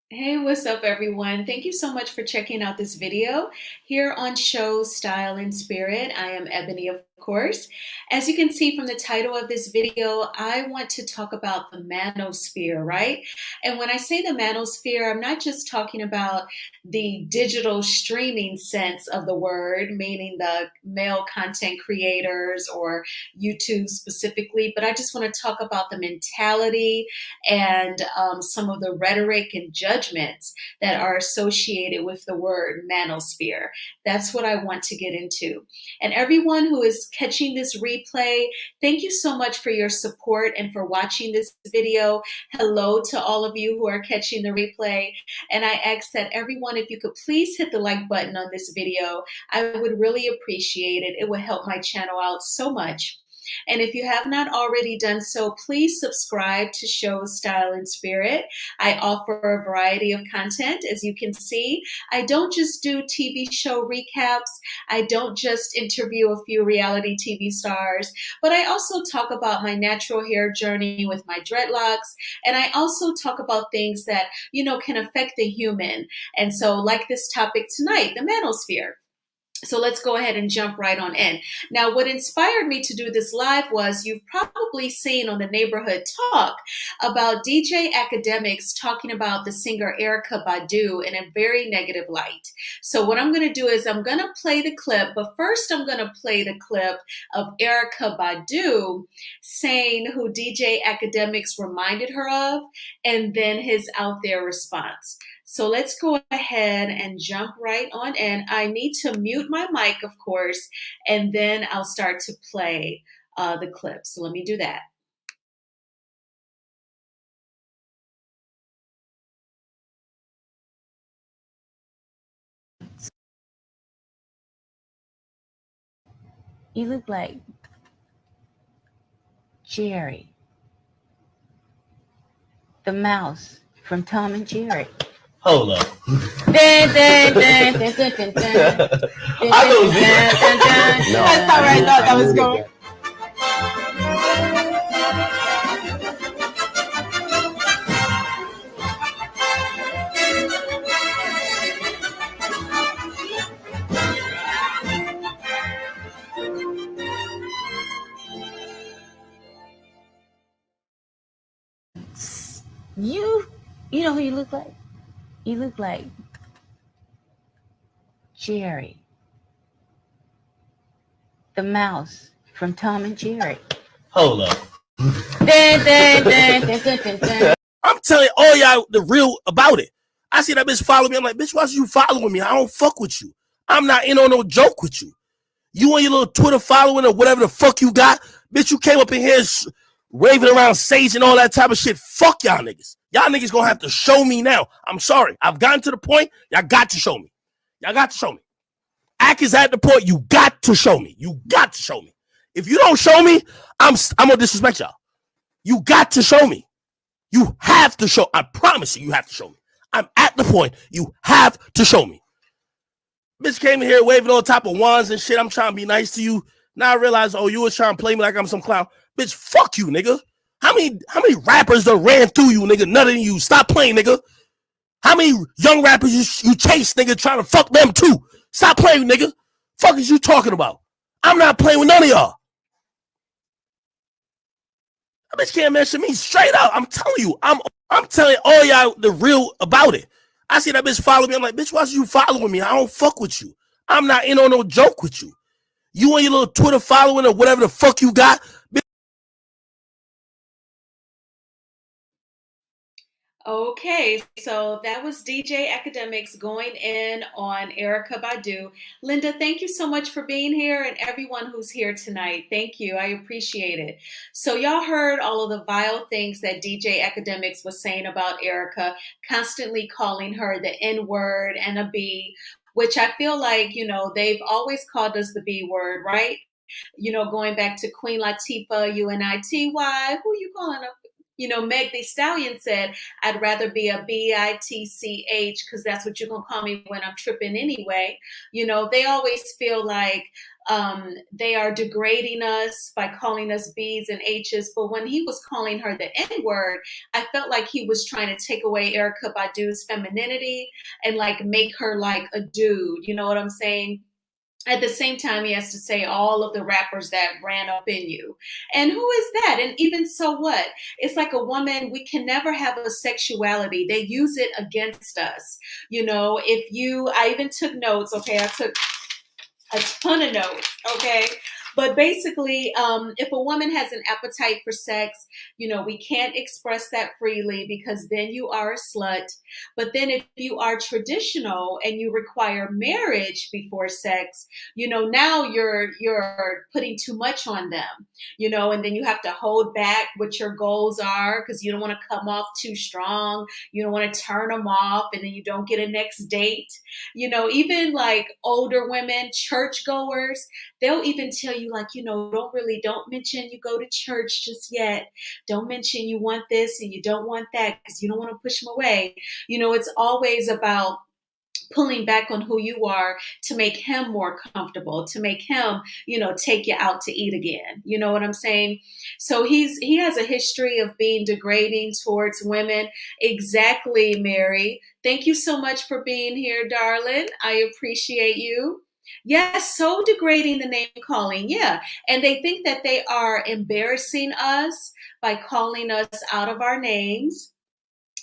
Hey, what's up, everyone? Thank you so much for checking out this video here on Show Style and Spirit. I am Ebony, of course. As you can see from the title of this video, I want to talk about the manosphere, right? And when I say the manosphere, I'm not just talking about the digital streaming sense of the word, meaning the male content creators or YouTube specifically, but I just want to talk about the mentality and some of the rhetoric and judgments that are associated with the word manosphere. That's what I want to get into. And everyone who is catching this replay, thank you so much for your support and for watching this video. Hello to all of you who are catching the replay. And I ask that everyone, if you could please hit the like button on this video, I would really appreciate it. It would help my channel out so much. And if you have not already done so, please subscribe to Show Style and Spirit. I offer a variety of content. As you can see, I don't just do TV show recaps. I don't just interview a few reality TV stars, but I also talk about my natural hair journey with my dreadlocks. And I also talk about things that, can affect the human. And so like this topic tonight, the manosphere. So let's go ahead and jump right on in. Now, what inspired me to do this live was you've probably seen on the Neighborhood Talk about DJ Academics talking about the singer Erica Badu in a very negative light. So what I'm going to do is I'm going to play the clip, but first I'm going to play the clip of Erica Badu saying who DJ Academics reminded her of, and then his out there response. So let's go ahead and jump right on in. I need to mute my mic, of course, and then I'll start to play the clip. So let me do that. You look like Jerry, the mouse from Tom and Jerry. Hold up. I know That's not where I thought that was going. You know who you look like? You look like Jerry, the mouse from Tom and Jerry. Hold up. I'm telling all y'all the real about it. I see that bitch follow me. I'm like, bitch, why you following me? I don't fuck with you. I'm not in on no joke with you. You and your little Twitter following or whatever the fuck you got, bitch, you came up in here raving around sage and all that type of shit. Fuck y'all niggas. Y'all niggas gonna have to show me now. I'm sorry. I've gotten to the point. Y'all got to show me. Y'all got to show me. Ack is at the point. You got to show me. You got to show me. If you don't show me, I'm gonna disrespect y'all. You got to show me. You have to show. I promise you, you have to show me. I'm at the point. You have to show me. Bitch came in here waving all type of wands and shit. I'm trying to be nice to you. Now I realize, oh, you was trying to play me like I'm some clown. Bitch, fuck you, nigga. How many rappers done ran through you, nigga? None of you. Stop playing, nigga. How many young rappers you chase, nigga, trying to fuck them too? Stop playing, nigga. Fuck is you talking about? I'm not playing with none of y'all. That bitch can't mention me straight up. I'm telling you. I'm telling all y'all the real about it. I see that bitch follow me. I'm like, bitch, why you following me? I don't fuck with you. I'm not in on no joke with you. You and your little Twitter following or whatever the fuck you got. Okay, so that was DJ Academics going in on Erica Badu. Linda, thank you so much for being here, and everyone who's here tonight. Thank you. I appreciate it. So y'all heard all of the vile things that DJ Academics was saying about Erica, constantly calling her the N-word and a B, which I feel like, they've always called us the B word, right? Going back to Queen Latifah, UNITY, who you calling a Meg Thee Stallion said, I'd rather be a bitch because that's what you're going to call me when I'm tripping anyway. They always feel like they are degrading us by calling us B's and H's. But when he was calling her the N word, I felt like he was trying to take away Erykah Badu's femininity and like make her like a dude. You know what I'm saying? At the same time, he has to say all of the rappers that ran up in you. And who is that? And even so what? It's like a woman, we can never have a sexuality. They use it against us. I even took notes, okay? I took a ton of notes, okay? But basically, if a woman has an appetite for sex, we can't express that freely because then you are a slut. But then if you are traditional and you require marriage before sex, now you're putting too much on them, and then you have to hold back what your goals are because you don't want to come off too strong. You don't want to turn them off and then you don't get a next date. Even like older women, churchgoers, they'll even tell you like, don't mention you go to church just yet. Don't mention you want this and you don't want that because you don't want to push them away. It's always about pulling back on who you are to make him more comfortable, to make him, take you out to eat again. You know what I'm saying? So he has a history of being degrading towards women. Exactly, Mary. Thank you so much for being here, darling. I appreciate you. Yes, so degrading, the name calling. Yeah. And they think that they are embarrassing us by calling us out of our names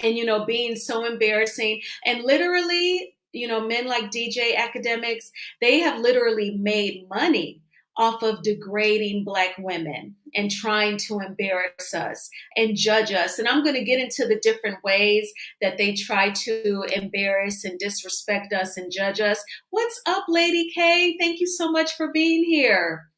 and being so embarrassing. And literally, men like DJ academics, they have literally made money off of degrading Black women and trying to embarrass us and judge us. And I'm going to get into the different ways that they try to embarrass and disrespect us and judge us. What's up, Lady K? Thank you so much for being here.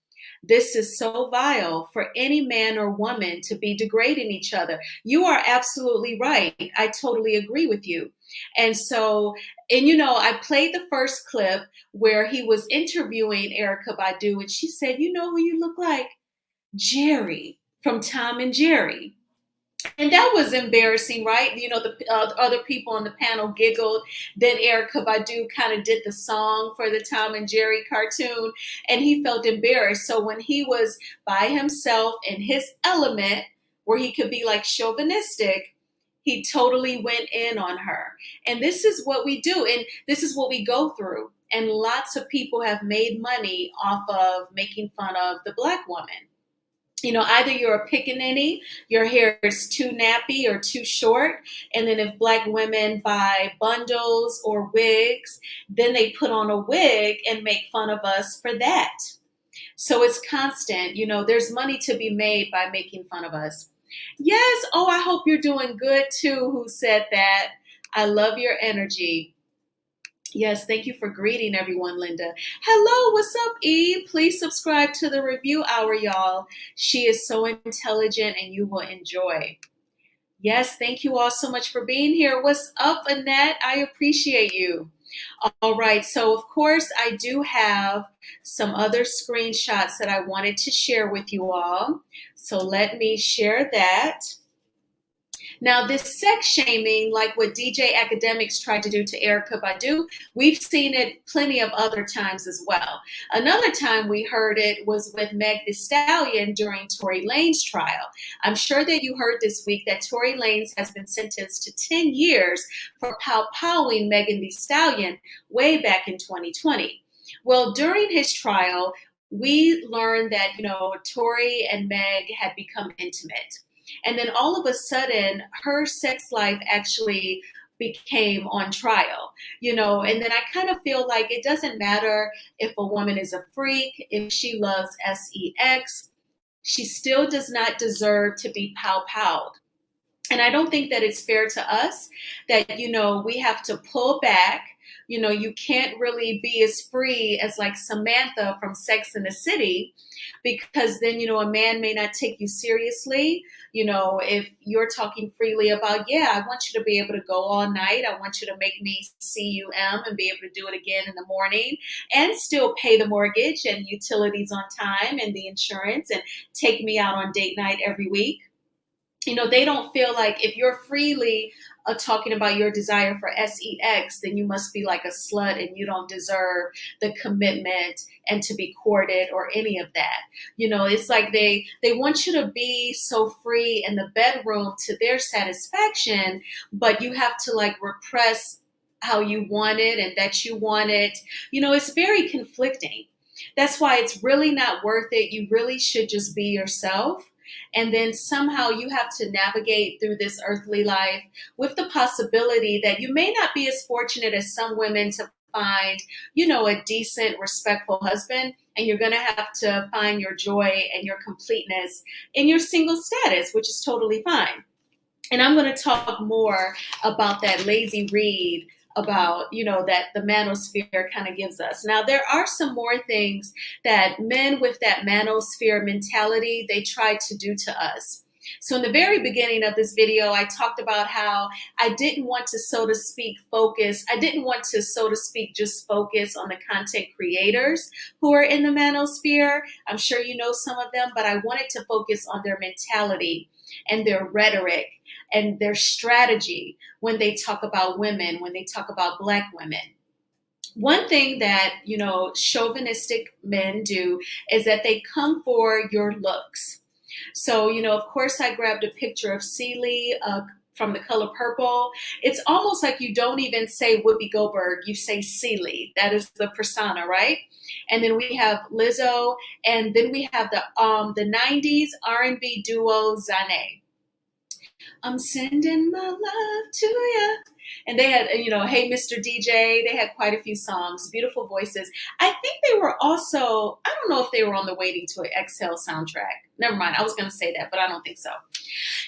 This is so vile for any man or woman to be degrading each other. You are absolutely right. I totally agree with you. And so, I played the first clip where he was interviewing Erykah Badu, and she said, "You know who you look like? Jerry from Tom and Jerry." And that was embarrassing, right? The other people on the panel giggled. Then Erykah Badu kind of did the song for the Tom and Jerry cartoon, and he felt embarrassed. So when he was by himself in his element, where he could be like chauvinistic, he totally went in on her. And this is what we do, and this is what we go through. And lots of people have made money off of making fun of the Black woman. Either you're a pickaninny, your hair is too nappy or too short, and then if Black women buy bundles or wigs, then they put on a wig and make fun of us for that. So it's constant. There's money to be made by making fun of us. Yes. Oh, I hope you're doing good too. Who said that? I love your energy. Yes, thank you for greeting everyone, Linda. Hello, what's up, Eve? Please subscribe to the review hour, y'all. She is so intelligent and you will enjoy. Yes, thank you all so much for being here. What's up, Annette? I appreciate you. All right, so of course, I do have some other screenshots that I wanted to share with you all. So let me share that. Now, this sex shaming, like what DJ academics tried to do to Erykah Badu, we've seen it plenty of other times as well. Another time we heard it was with Meg Thee Stallion during Tory Lanez trial. I'm sure that you heard this week that Tory Lanez has been sentenced to 10 years for pow-powing Megan Thee Stallion way back in 2020. Well, during his trial, we learned that, Tory and Meg had become intimate. And then all of a sudden, her sex life actually became on trial, and then I kind of feel like it doesn't matter if a woman is a freak, if she loves sex, she still does not deserve to be pow-powed. And I don't think that it's fair to us that, we have to pull back. You can't really be as free as like Samantha from Sex and the City, because then, a man may not take you seriously. If you're talking freely about, yeah, I want you to be able to go all night. I want you to make me cum and be able to do it again in the morning and still pay the mortgage and utilities on time and the insurance and take me out on date night every week. They don't feel like if you're freely talking about your desire for sex, then you must be like a slut and you don't deserve the commitment and to be courted or any of that. It's like they want you to be so free in the bedroom to their satisfaction, but you have to like repress how you want it and that you want it. It's very conflicting. That's why it's really not worth it. You really should just be yourself, and then somehow you have to navigate through this earthly life with the possibility that you may not be as fortunate as some women to find, a decent, respectful husband. And you're going to have to find your joy and your completeness in your single status, which is totally fine. And I'm going to talk more about that lazy read about, that the manosphere kind of gives us. Now, there are some more things that men with that manosphere mentality, they try to do to us. So in the very beginning of this video, I talked about how I didn't want to, so to speak, focus. I didn't want to, so to speak, just focus on the content creators who are in the manosphere. I'm sure you know some of them, but I wanted to focus on their mentality and their rhetoric and their strategy when they talk about women, when they talk about Black women. One thing that, chauvinistic men do is that they come for your looks. So, of course, I grabbed a picture of Celie from The Color Purple. It's almost like you don't even say Whoopi Goldberg, you say Celie. That is the persona, right? And then we have Lizzo, and then we have the 90s R&B duo Zane. I'm sending my love to you. And they had, Hey Mr. DJ. They had quite a few songs, beautiful voices. I think they were also, I don't know if they were on the Waiting to Exhale soundtrack. Never mind. I was going to say that, but I don't think so.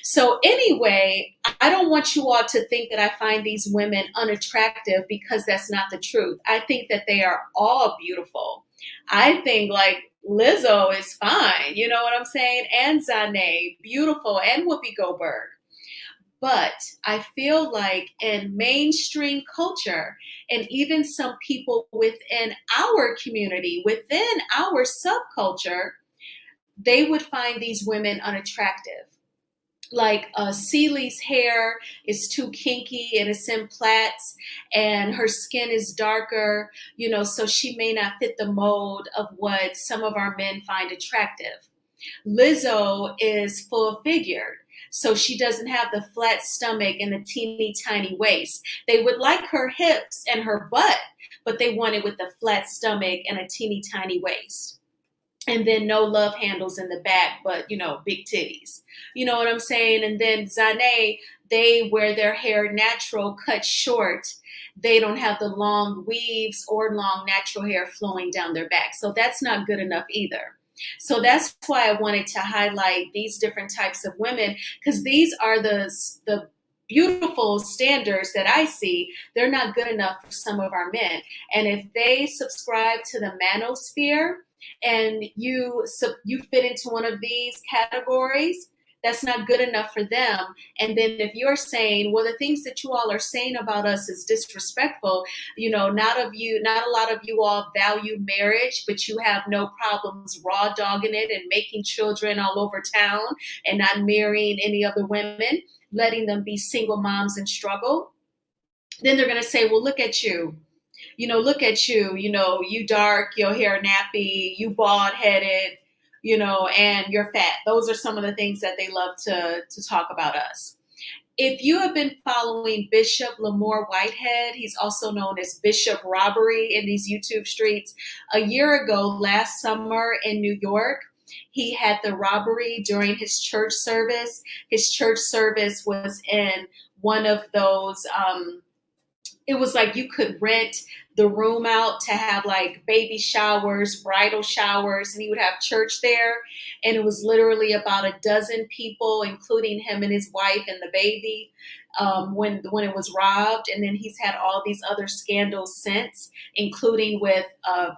So anyway, I don't want you all to think that I find these women unattractive, because that's not the truth. I think that they are all beautiful. I think like Lizzo is fine. You know what I'm saying? And Zane, beautiful, and Whoopi Goldberg. But I feel like in mainstream culture, and even some people within our community, within our subculture, they would find these women unattractive. Like Celie's hair is too kinky and it's in plaits, and her skin is darker, so she may not fit the mold of what some of our men find attractive. Lizzo is full figured, so she doesn't have the flat stomach and the teeny tiny waist. They would like her hips and her butt, but they want it with a flat stomach and a teeny tiny waist. And then no love handles in the back, but, big titties. You know what I'm saying? And then Zane, they wear their hair natural, cut short. They don't have the long weaves or long natural hair flowing down their back. So that's not good enough either. So that's why I wanted to highlight these different types of women, because these are the beautiful standards that I see. They're not good enough for some of our men. And if they subscribe to the manosphere and you fit into one of these categories, that's not good enough for them. And then if you're saying, well, the things that you all are saying about us is disrespectful, not a lot of you all value marriage, but you have no problems raw dogging it and making children all over town and not marrying any other women, letting them be single moms and struggle, then they're going to say, well, look at you. Look at you, you dark, your hair nappy, you bald headed, and you're fat. Those are some of the things that they love to talk about us. If you have been following Bishop Lamore Whitehead, he's also known as Bishop Robbery in these YouTube streets. A year ago, last summer in New York, he had the robbery during his church service. His church service was in one of those, it was like you could rent the room out to have like baby showers, bridal showers, and he would have church there. And it was literally about a dozen people, including him and his wife and the baby, when it was robbed. And then he's had all these other scandals since, including with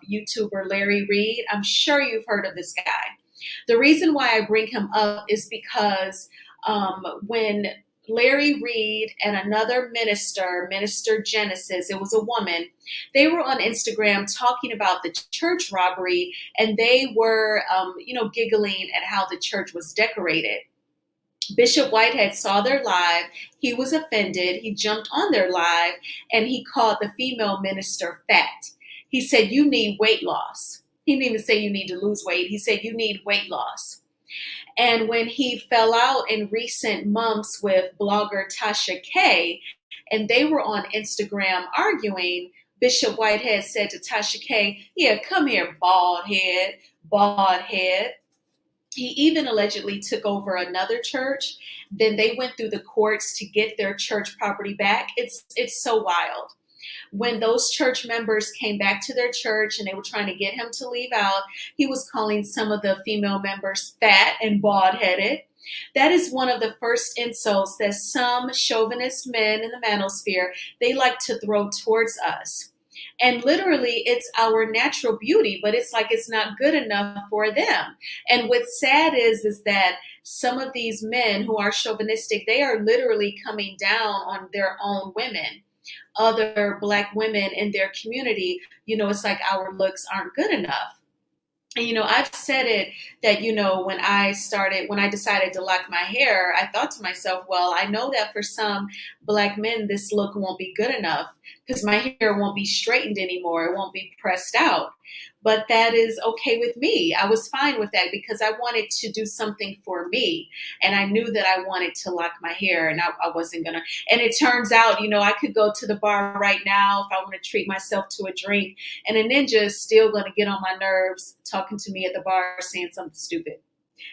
YouTuber Larry Reed. I'm sure you've heard of this guy. The reason why I bring him up is because when Larry Reed and another Minister Genesis, it was a woman, they were on Instagram talking about the church robbery, and they were, giggling at how the church was decorated. Bishop Whitehead saw their live. He was offended. He jumped on their live and he called the female minister fat. He said, "You need weight loss." He didn't even say you need to lose weight. He said, "You need weight loss." And when he fell out in recent months with blogger Tasha K, and they were on Instagram arguing, Bishop Whitehead said to Tasha K, "Yeah, come here, bald head, bald head." He even allegedly took over another church. Then they went through the courts to get their church property back. It's so wild. When those church members came back to their church and they were trying to get him to leave out, he was calling some of the female members fat and bald-headed. That is one of the first insults that some chauvinist men in the manosphere, they like to throw towards us. And literally, it's our natural beauty, but it's like it's not good enough for them. And what's sad is that some of these men who are chauvinistic, they are literally coming down on their own women, other Black women in their community. It's like our looks aren't good enough. And, I've said it that, when I decided to lock my hair, I thought to myself, well, I know that for some Black men, this look won't be good enough because my hair won't be straightened anymore. It won't be pressed out. But that is okay with me. I was fine with that because I wanted to do something for me. And I knew that I wanted to lock my hair and I wasn't going to. And it turns out, I could go to the bar right now if I want to treat myself to a drink. And a ninja is still going to get on my nerves talking to me at the bar saying something stupid.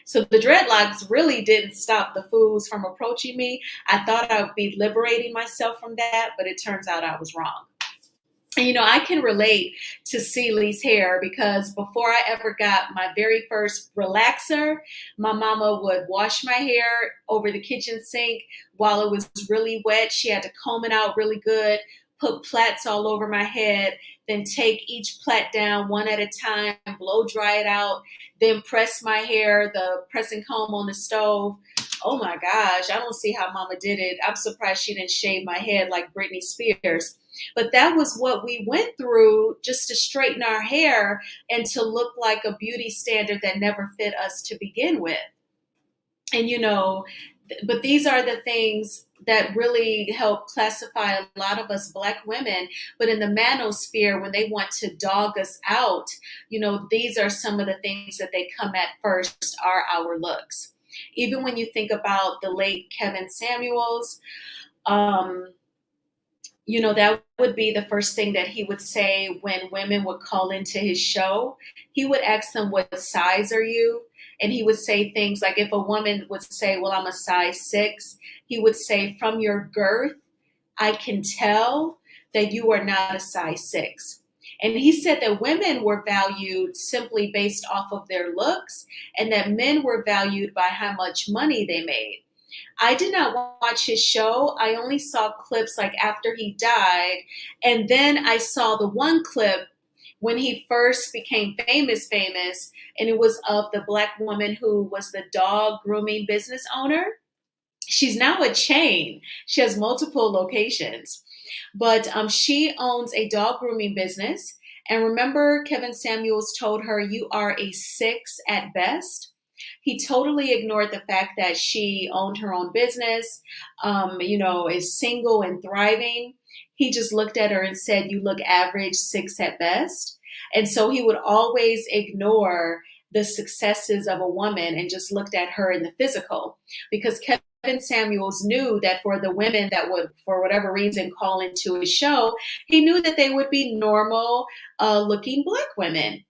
So the dreadlocks really didn't stop the fools from approaching me. I thought I would be liberating myself from that, but it turns out I was wrong. And, I can relate to Celie's hair because before I ever got my very first relaxer, my mama would wash my hair over the kitchen sink while it was really wet. She had to comb it out really good, put plaits all over my head, then take each plait down one at a time, blow dry it out, then press my hair, the pressing comb on the stove. Oh my gosh, I don't see how mama did it. I'm surprised she didn't shave my head like Britney Spears. But that was what we went through just to straighten our hair and to look like a beauty standard that never fit us to begin with. And, but these are the things that really help classify a lot of us Black women. But in the manosphere, when they want to dog us out, these are some of the things that they come at first are our looks. Even when you think about the late Kevin Samuels, that would be the first thing that he would say when women would call into his show. He would ask them, "What size are you?" And he would say things like, if a woman would say, "Well, I'm a size 6, he would say, "From your girth, I can tell that you are not a size 6. And he said that women were valued simply based off of their looks and that men were valued by how much money they made. I did not watch his show. I only saw clips like after he died. And then I saw the one clip when he first became famous, and it was of the Black woman who was the dog grooming business owner. She's now a chain. She has multiple locations, but she owns a dog grooming business. And remember, Kevin Samuels told her, "You are a 6 at best." He totally ignored the fact that she owned her own business, is single and thriving. He just looked at her and said, "You look average, 6 at best." And so he would always ignore the successes of a woman and just looked at her in the physical, because Kevin Samuels knew that for the women that would, for whatever reason, call into his show, he knew that they would be normal looking Black women.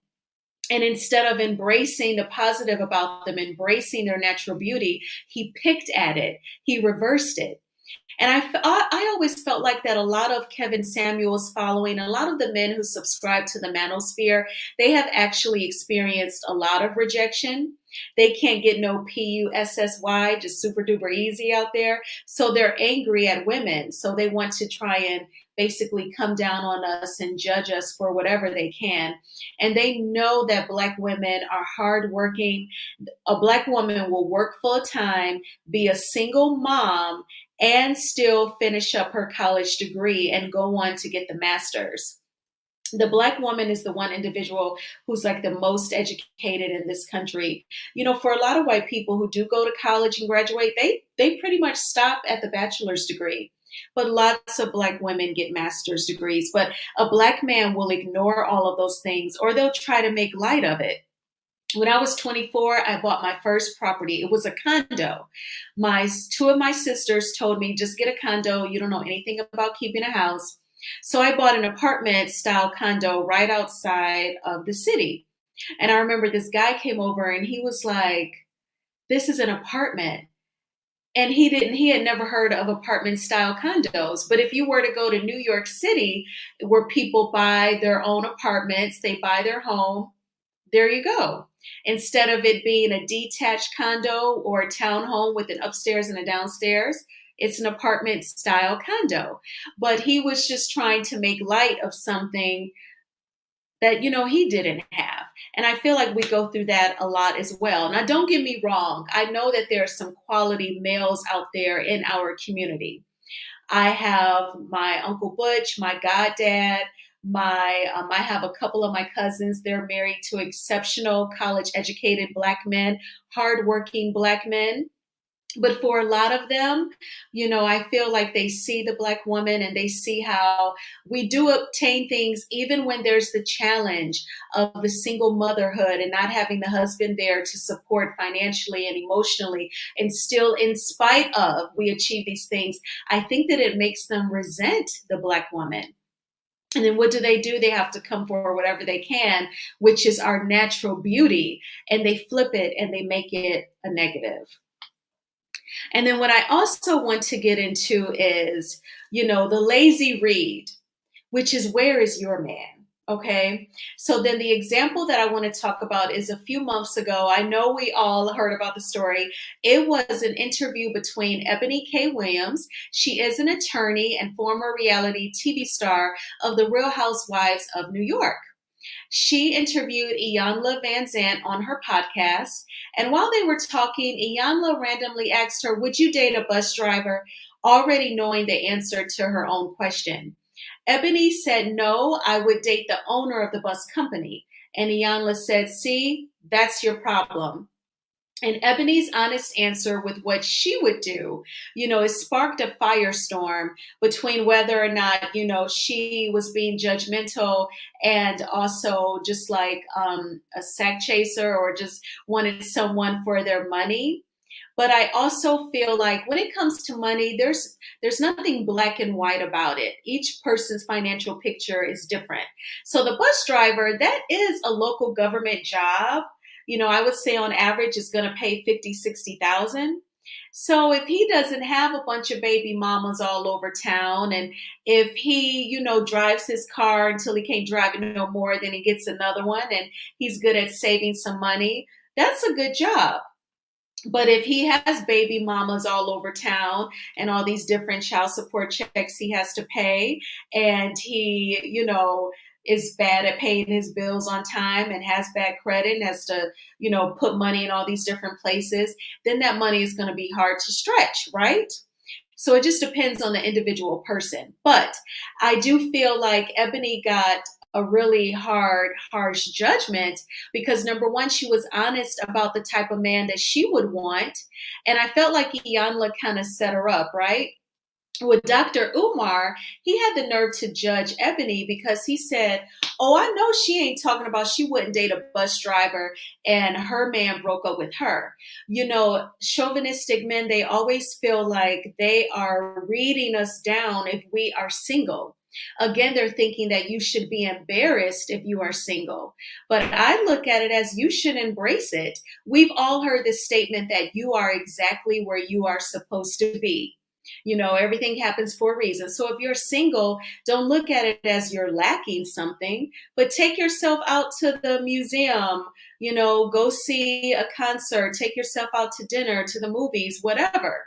And instead of embracing the positive about them, embracing their natural beauty, he picked at it. He reversed it. And I always felt like that a lot of Kevin Samuels following, a lot of the men who subscribe to the manosphere, they have actually experienced a lot of rejection. They can't get no PUSSY, just super duper easy out there. So they're angry at women. So they want to try and basically come down on us and judge us for whatever they can. And they know that Black women are hardworking. A Black woman will work full time, be a single mom, and still finish up her college degree and go on to get the master's. The Black woman is the one individual who's like the most educated in this country. For a lot of white people who do go to college and graduate, they pretty much stop at the bachelor's degree. But lots of Black women get master's degrees. But a Black man will ignore all of those things, or they'll try to make light of it. When I was 24, I bought my first property. It was a condo. My two of my sisters told me, just get a condo. You don't know anything about keeping a house. So I bought an apartment style condo right outside of the city. And I remember this guy came over and he was like, this is an apartment. And he had never heard of apartment style condos. But if you were to go to New York City, where people buy their own apartments, they buy their home, there you go. Instead of it being a detached condo or a townhome with an upstairs and a downstairs, it's an apartment style condo. But he was just trying to make light of something that, he didn't have. And I feel like we go through that a lot as well. Now, don't get me wrong. I know that there are some quality males out there in our community. I have my Uncle Butch, my goddad, I have a couple of my cousins. They're married to exceptional college educated Black men, hardworking Black men. But for a lot of them, I feel like they see the Black woman and they see how we do obtain things even when there's the challenge of the single motherhood and not having the husband there to support financially and emotionally. And still, in spite of, we achieve these things. I think that it makes them resent the Black woman. And then what do? They have to come for whatever they can, which is our natural beauty, and they flip it and they make it a negative. And then what I also want to get into is, the lazy read, which is, where is your man? Okay. So then the example that I want to talk about is a few months ago. I know we all heard about the story. It was an interview between Ebony K. Williams. She is an attorney and former reality TV star of the Real Housewives of New York. She interviewed Iyanla Vanzant on her podcast. And while they were talking, Iyanla randomly asked her, would you date a bus driver? Already knowing the answer to her own question. Ebony said, no, I would date the owner of the bus company. And Iyanla said, see, that's your problem. And Ebony's honest answer with what she would do, it sparked a firestorm between whether or not, she was being judgmental and also just like a sack chaser or just wanted someone for their money. But I also feel like when it comes to money, there's nothing black and white about it. Each person's financial picture is different. So the bus driver, that is a local government job. I would say on average it's going to pay 50, 60,000. So if he doesn't have a bunch of baby mamas all over town, and if he, drives his car until he can't drive it no more, then he gets another one and he's good at saving some money, that's a good job. But if he has baby mamas all over town and all these different child support checks he has to pay, and he, is bad at paying his bills on time and has bad credit and has to, put money in all these different places, then that money is going to be hard to stretch, right? So it just depends on the individual person. But I do feel like Ebony got a really harsh judgment because number one, she was honest about the type of man that she would want. And I felt like Iyanla kind of set her up, right? With Dr. Umar, he had the nerve to judge Ebony because he said, oh, I know she ain't talking about she wouldn't date a bus driver and her man broke up with her. Chauvinistic men, they always feel like they are reading us down if we are single. Again, they're thinking that you should be embarrassed if you are single. But I look at it as you should embrace it. We've all heard this statement that you are exactly where you are supposed to be. Everything happens for a reason. So if you're single, don't look at it as you're lacking something, but take yourself out to the museum, go see a concert, take yourself out to dinner, to the movies, whatever.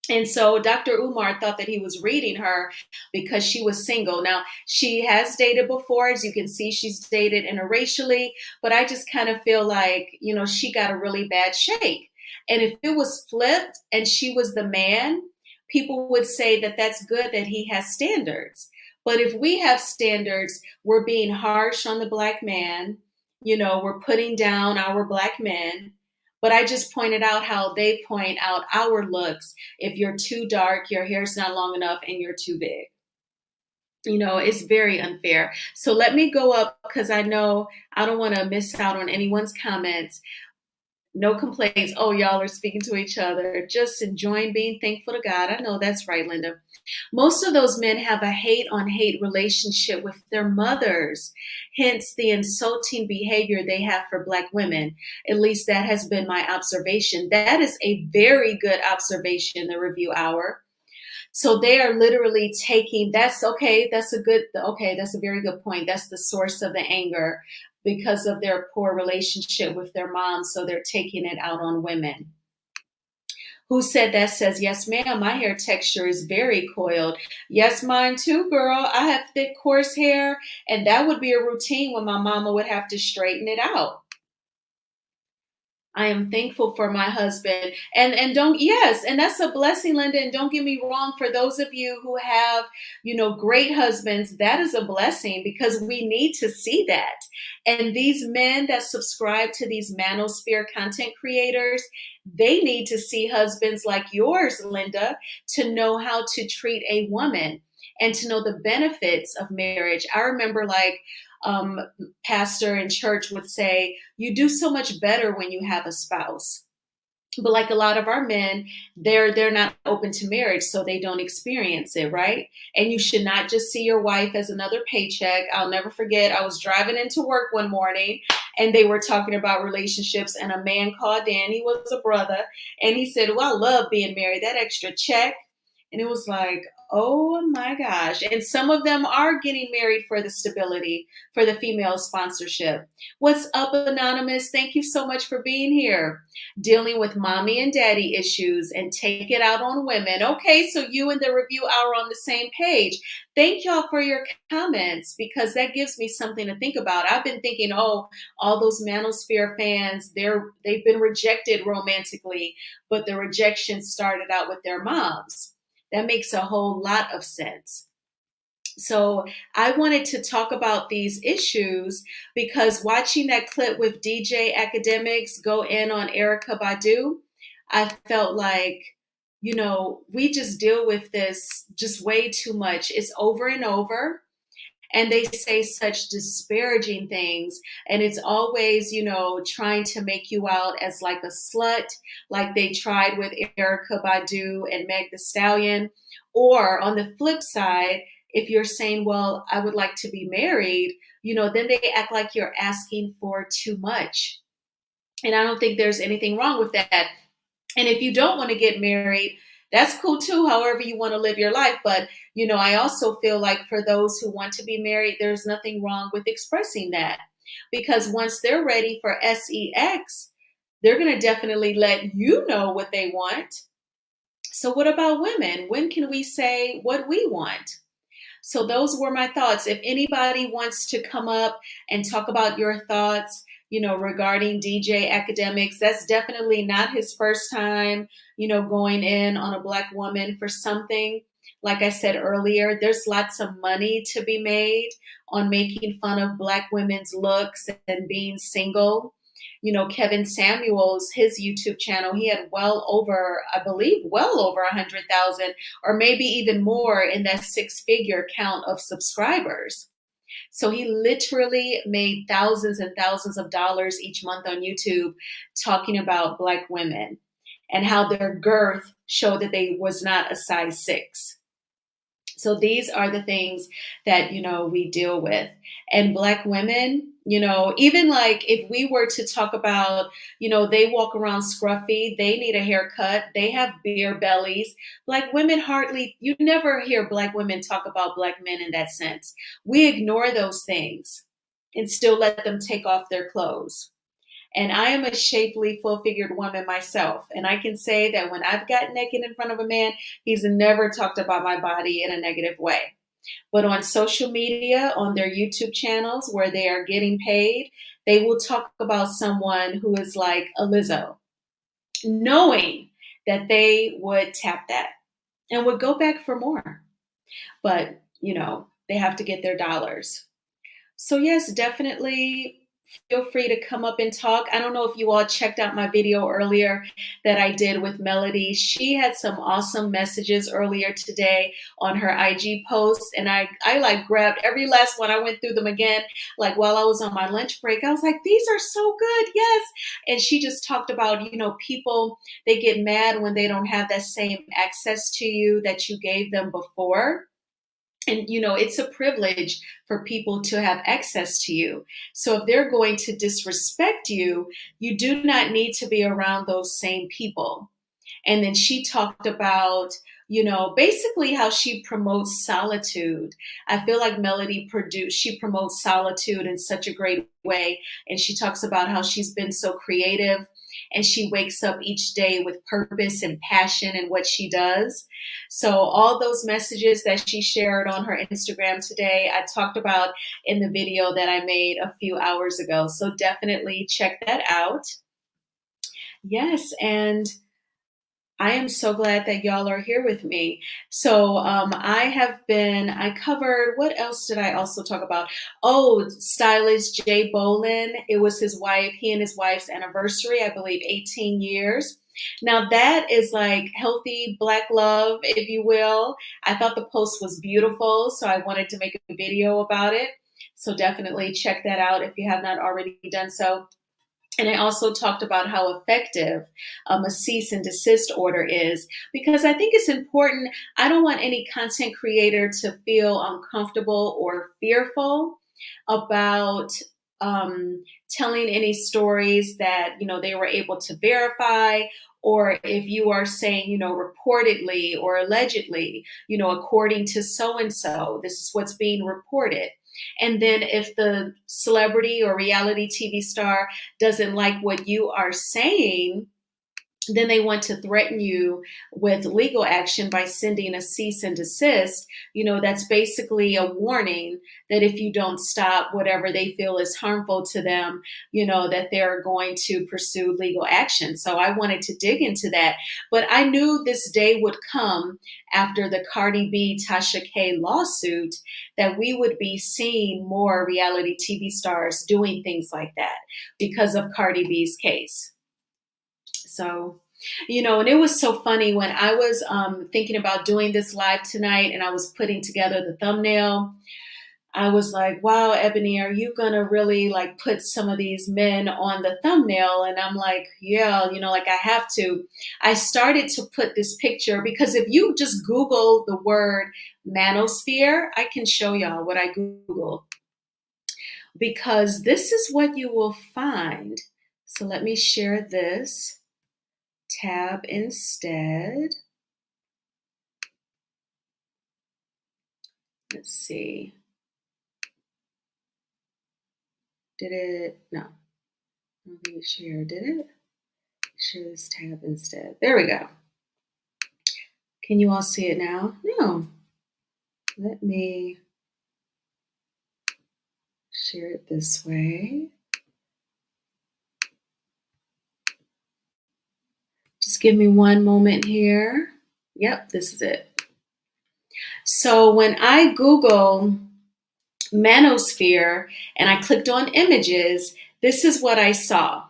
And so Dr. Umar thought that he was reading her because she was single. Now, she has dated before. As you can see, she's dated interracially, but I just kind of feel like, she got a really bad shake. And if it was flipped and she was the man, people would say that that's good that he has standards. But if we have standards, we're being harsh on the Black man, we're putting down our Black men. But I just pointed out how they point out our looks. If you're too dark, your hair's not long enough, and you're too big. It's very unfair. So let me go up because I know I don't want to miss out on anyone's comments. No complaints. Oh, y'all are speaking to each other, just enjoying being thankful to God. I know that's right, Linda. Most of those men have a hate on hate relationship with their mothers, hence the insulting behavior they have for Black women. At least that has been my observation. That is a very good observation in the review hour. So they are literally taking, that's okay, that's a very good point. That's the source of the anger because of their poor relationship with their mom. So they're taking it out on women. Who said that? Says, yes, ma'am, my hair texture is very coiled. Yes, mine too, girl. I have thick, coarse hair, and that would be a routine when my mama would have to straighten it out. I am thankful for my husband. And don't, yes, and that's a blessing, Linda. And don't get me wrong, for those of you who have, great husbands, that is a blessing because we need to see that. And these men that subscribe to these Manosphere content creators, they need to see husbands like yours, Linda, to know how to treat a woman and to know the benefits of marriage. I remember um, pastor in church would say, you do so much better when you have a spouse. But like a lot of our men, they're not open to marriage, so they don't experience it, right? And you should not just see your wife as another paycheck. I'll never forget, I was driving into work one morning and they were talking about relationships, and a man called in. He was a brother, and he said, well, I love being married, that extra check. And it was like, oh my gosh. And some of them are getting married for the stability, for the female sponsorship. What's up, Anonymous? Thank you so much for being here. Dealing with mommy and daddy issues and take it out on women. Okay, so you and the review hour on the same page. Thank y'all for your comments because that gives me something to think about. I've been thinking, oh, all those Manosphere fans, they've been rejected romantically, but the rejection started out with their moms. That makes a whole lot of sense. So I wanted to talk about these issues because watching that clip with DJ Academics go in on Erykah Badu, I felt like, we just deal with this just way too much. It's over and over. And they say such disparaging things. And it's always, trying to make you out as like a slut, like they tried with Erykah Badu and Meg the Stallion. Or on the flip side, if you're saying, well, I would like to be married, then they act like you're asking for too much. And I don't think there's anything wrong with that. And if you don't want to get married, that's cool too, however you want to live your life. But, I also feel like for those who want to be married, there's nothing wrong with expressing that. Because once they're ready for sex, they're going to definitely let you know what they want. So what about women? When can we say what we want? So those were my thoughts. If anybody wants to come up and talk about your thoughts, regarding DJ Academics, that's definitely not his first time, going in on a Black woman for something. Like I said earlier, there's lots of money to be made on making fun of Black women's looks and being single. Kevin Samuels, his YouTube channel, he had well over 100,000 or maybe even more in that 6-figure count of subscribers. So he literally made thousands and thousands of dollars each month on YouTube talking about Black women and how their girth showed that they was not a size 6. So these are the things that, we deal with. And Black women, even like if we were to talk about, they walk around scruffy, they need a haircut, they have beer bellies. Black women you never hear Black women talk about Black men in that sense. We ignore those things and still let them take off their clothes. And I am a shapely, full-figured woman myself. And I can say that when I've got naked in front of a man, he's never talked about my body in a negative way. But on social media, on their YouTube channels where they are getting paid, they will talk about someone who is like a Lizzo, knowing that they would tap that and would go back for more. But, They have to get their dollars. So yes, definitely feel free to come up and talk. I don't know if you all checked out my video earlier that I did with Melody. She had some awesome messages earlier today on her IG post, and I like grabbed every last one. I went through them again, like while I was on my lunch break. I was like, these are so good, yes. And she just talked about, people, they get mad when they don't have that same access to you that you gave them before. And it's a privilege for people to have access to you. So if they're going to disrespect you, you do not need to be around those same people. And then she talked about, basically how she promotes solitude. I feel like she promotes solitude in such a great way. And she talks about how she's been so creative and she wakes up each day with purpose and passion in what she does. So all those messages that she shared on her Instagram today, I talked about in the video that I made a few hours ago. So definitely check that out. Yes, and I am so glad that y'all are here with me. So I covered, what else did I also talk about? Oh, stylist Jay Bolin. It was he and his wife's anniversary, I believe 18 years. Now that is like healthy Black love, if you will. I thought the post was beautiful, so I wanted to make a video about it. So definitely check that out if you have not already done so. And I also talked about how effective a cease and desist order is, because I think it's important. I don't want any content creator to feel uncomfortable or fearful about telling any stories that they were able to verify, or if you are saying reportedly or allegedly, according to so and so, this is what's being reported. And then if the celebrity or reality TV star doesn't like what you are saying, then they want to threaten you with legal action by sending a cease and desist. That's basically a warning that if you don't stop whatever they feel is harmful to them, that they're going to pursue legal action. So I wanted to dig into that. But I knew this day would come after the Cardi B Tasha K lawsuit, that we would be seeing more reality TV stars doing things like that because of Cardi B's case. So, and it was so funny when I was thinking about doing this live tonight and I was putting together the thumbnail. I was like, wow, Ebony, are you going to really like put some of these men on the thumbnail? And I'm like, yeah, like I have to. I started to put this picture because if you just Google the word manosphere, I can show y'all what I Googled, because this is what you will find. So let me share this tab instead. Let's see. Did it? No. I don't think it shared. Did it? Share this tab instead. There we go. Can you all see it now? No. Let me share it this way. Just give me one moment here. Yep, this is it. So when I Google Manosphere and I clicked on images, this is what I saw.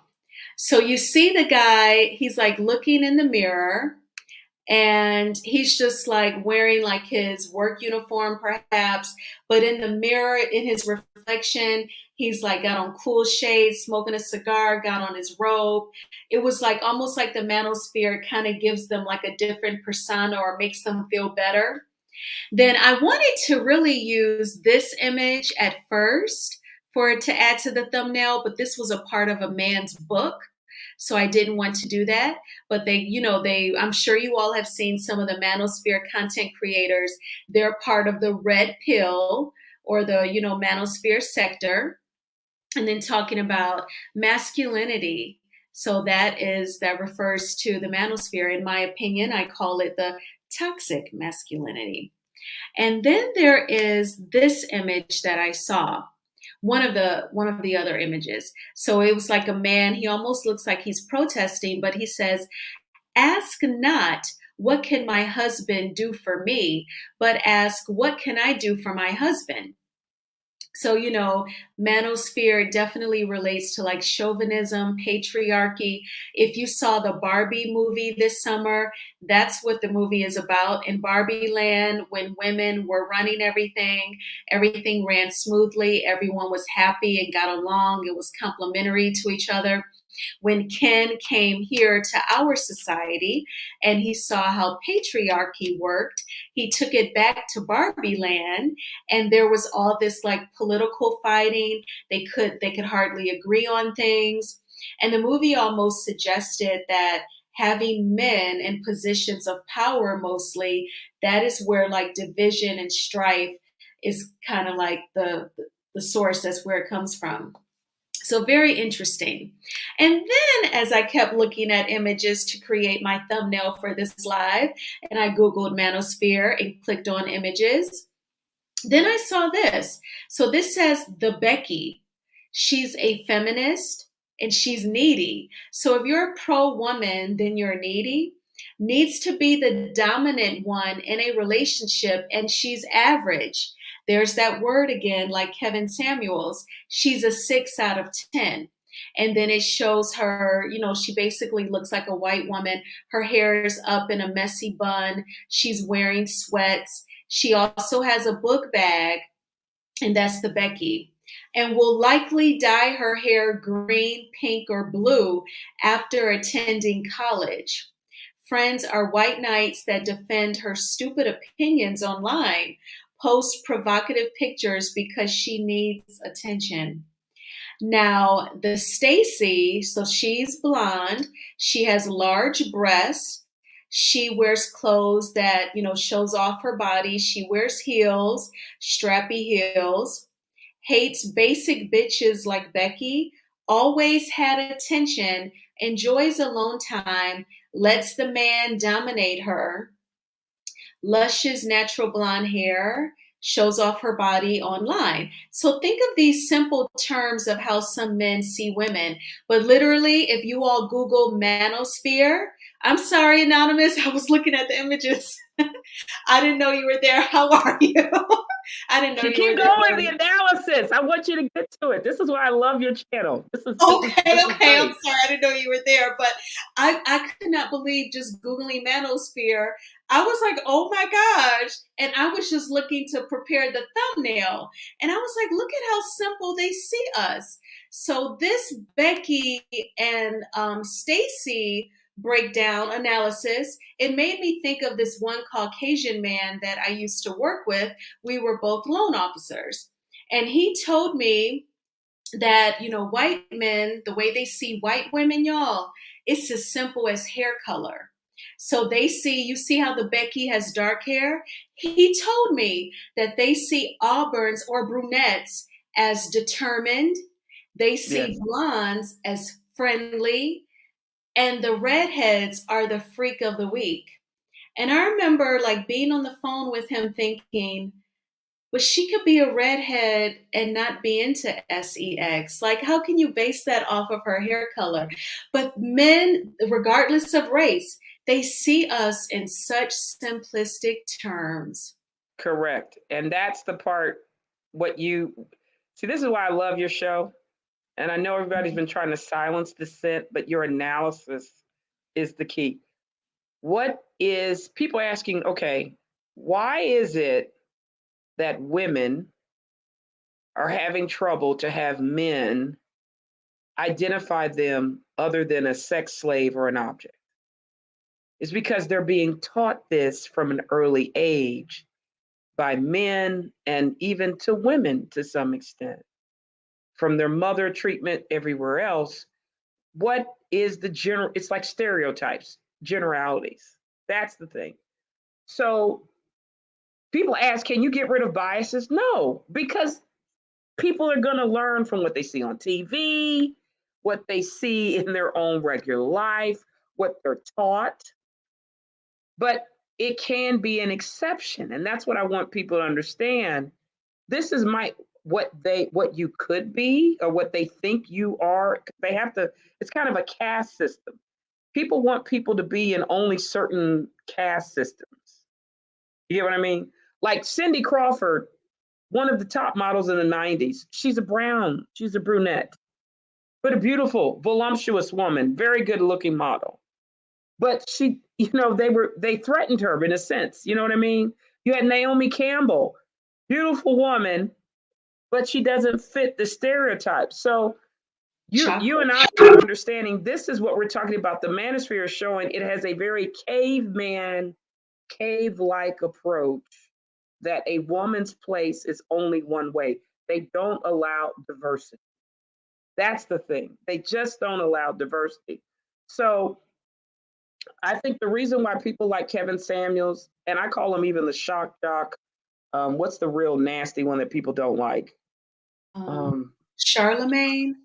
So you see the guy, he's like looking in the mirror and he's just like wearing like his work uniform perhaps, but in the mirror, in his reflection, he's like got on cool shades, smoking a cigar, got on his robe. It was like almost like the Manosphere kind of gives them like a different persona or makes them feel better. Then I wanted to really use this image at first for it to add to the thumbnail, but this was a part of a man's book. So I didn't want to do that. But I'm sure you all have seen some of the Manosphere content creators. They're part of the red pill or the, Manosphere sector. And then talking about masculinity. So that refers to the Manosphere. In my opinion, I call it the toxic masculinity. And then there is this image that I saw, one of the other images. So it was like a man, he almost looks like he's protesting, but he says, "Ask not what can my husband do for me, but ask, what can I do for my husband? So, manosphere definitely relates to like chauvinism, patriarchy. If you saw the Barbie movie this summer, that's what the movie is about. In Barbie land, when women were running everything, everything ran smoothly, everyone was happy and got along, it was complementary to each other. When Ken came here to our society and he saw how patriarchy worked, he took it back to Barbie land, and there was all this like political fighting. They could hardly agree on things. And the movie almost suggested that having men in positions of power, mostly, that is where like division and strife is kind of like the source. That's where it comes from. So very interesting. And then as I kept looking at images to create my thumbnail for this live, and I Googled Manosphere and clicked on images, then I saw this. So this says the Becky. She's a feminist and she's needy. So if you're a pro woman, then you're needy. Needs to be the dominant one in a relationship, and she's average. There's that word again, like Kevin Samuels. She's a 6 out of 10. And then it shows her, she basically looks like a white woman. Her hair is up in a messy bun. She's wearing sweats. She also has a book bag, and that's the Becky, and will likely dye her hair green, pink, or blue after attending college. Friends are white knights that defend her stupid opinions online, post provocative pictures because she needs attention. Now, the Stacy, so she's blonde, she has large breasts. She wears clothes that, shows off her body. She wears heels, strappy heels. Hates basic bitches like Becky. Always had attention, enjoys alone time, lets the man dominate her. Luscious natural blonde hair, shows off her body online. So think of these simple terms of how some men see women. But literally, if you all Google manosphere, I'm sorry, Anonymous, I was looking at the images. I didn't know you were there. How are you? I didn't know You you were keep there, going the baby. analysis. I want you to get to it. This is why I love your channel. Okay, This is okay. I'm great. sorry. I didn't know you were there, but I could not believe just Googling manosphere. I was like, oh my gosh. And I was just looking to prepare the thumbnail. And I was like, look at how simple they see us. So this Becky and Stacy breakdown analysis, it made me think of this one Caucasian man that I used to work with. We were both loan officers. And he told me that white men, the way they see white women, y'all, it's as simple as hair color. So they see, you see how the Becky has dark hair? He told me that they see auburns or brunettes as determined. They see Yes. blondes as friendly, and the redheads are the freak of the week. And I remember like being on the phone with him thinking, but she could be a redhead and not be into sex. Like, how can you base that off of her hair color? But men, regardless of race, they see us in such simplistic terms. Correct. And that's the part what you see. This is why I love your show. And I know everybody's been trying to silence dissent, but your analysis is the key. What is people asking, okay, why is it that women are having trouble to have men identify them other than a sex slave or an object? It's because they're being taught this from an early age by men and even to women to some extent, from their mother treatment everywhere else. What is the general? It's like stereotypes, generalities. That's the thing. So people ask, can you get rid of biases? No, because people are going to learn from what they see on TV, what they see in their own regular life, what they're taught. But it can be an exception. And that's what I want people to understand. This is what you could be or what they think you are. They have to, it's kind of a caste system. People want people to be in only certain caste systems. You get what I mean? Like Cindy Crawford, one of the top models in the 90s. She's a brown, she's a brunette, but a beautiful, voluptuous woman, very good looking model. But she, they threatened her in a sense. You know what I mean? You had Naomi Campbell, beautiful woman, but she doesn't fit the stereotype. So you and I are understanding this is what we're talking about. The Manosphere is showing it has a very caveman, cave-like approach that a woman's place is only one way. They don't allow diversity. That's the thing. They just don't allow diversity. So I think the reason why people like Kevin Samuels, and I call him even the shock jock, what's the real nasty one that people don't like? Charlemagne?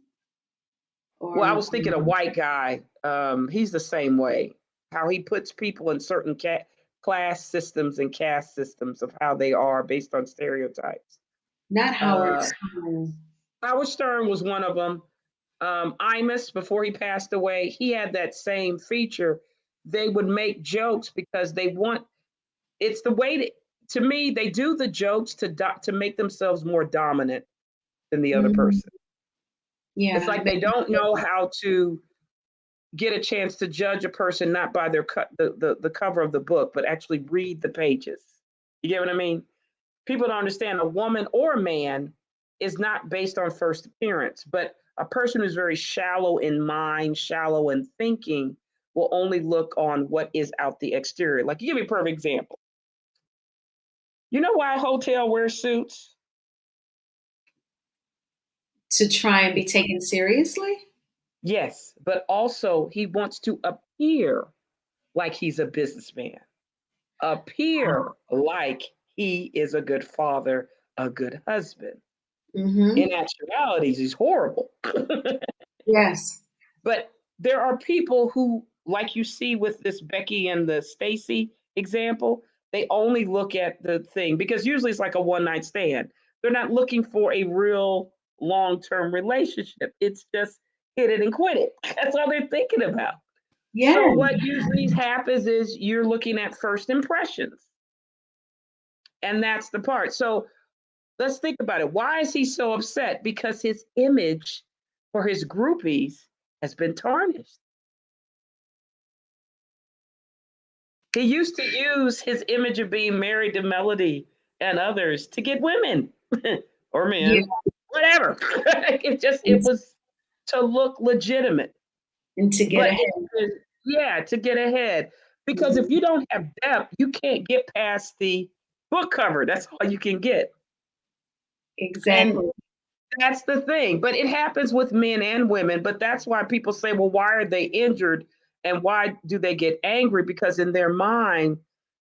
Well, I Or was thinking a white guy. He's the same way. How he puts people in certain class systems and caste systems of how they are based on stereotypes. not Howard Stern. Howard Stern was one of them. Imus, before he passed away, he had that same feature. They would make jokes because they want. It's the way to me, they do the jokes to make themselves more dominant than the other person. Yeah. It's like they don't know how to get a chance to judge a person not by their the cover of the book, but actually read the pages. You get what I mean? People don't understand a woman or a man is not based on first appearance, but a person who's very shallow in mind, shallow in thinking, will only look on what is out the exterior. Like, give me a perfect example. You know why Hotel wears suits? To try and be taken seriously? Yes, but also he wants to appear like he's a businessman, appear like he is a good father, a good husband. In actuality, he's horrible. Yes. But there are people who, like you see with this Becky and the Stacy example, they only look at the thing because usually it's like a one night stand. They're not looking for a real long term relationship. It's just hit it and quit it. That's all they're thinking about. Yeah. So what usually happens is you're looking at first impressions. And that's the part. So let's think about it. Why is he so upset? Because his image for his groupies has been tarnished. He used to use his image of being married to Melody and others to get women or men, whatever. It was to look legitimate. And to get ahead. To get ahead. Because if you don't have depth, you can't get past the book cover. That's all you can get. Exactly. And that's the thing. But it happens with men and women. But that's why people say, well, why are they injured? And why do they get angry? Because in their mind,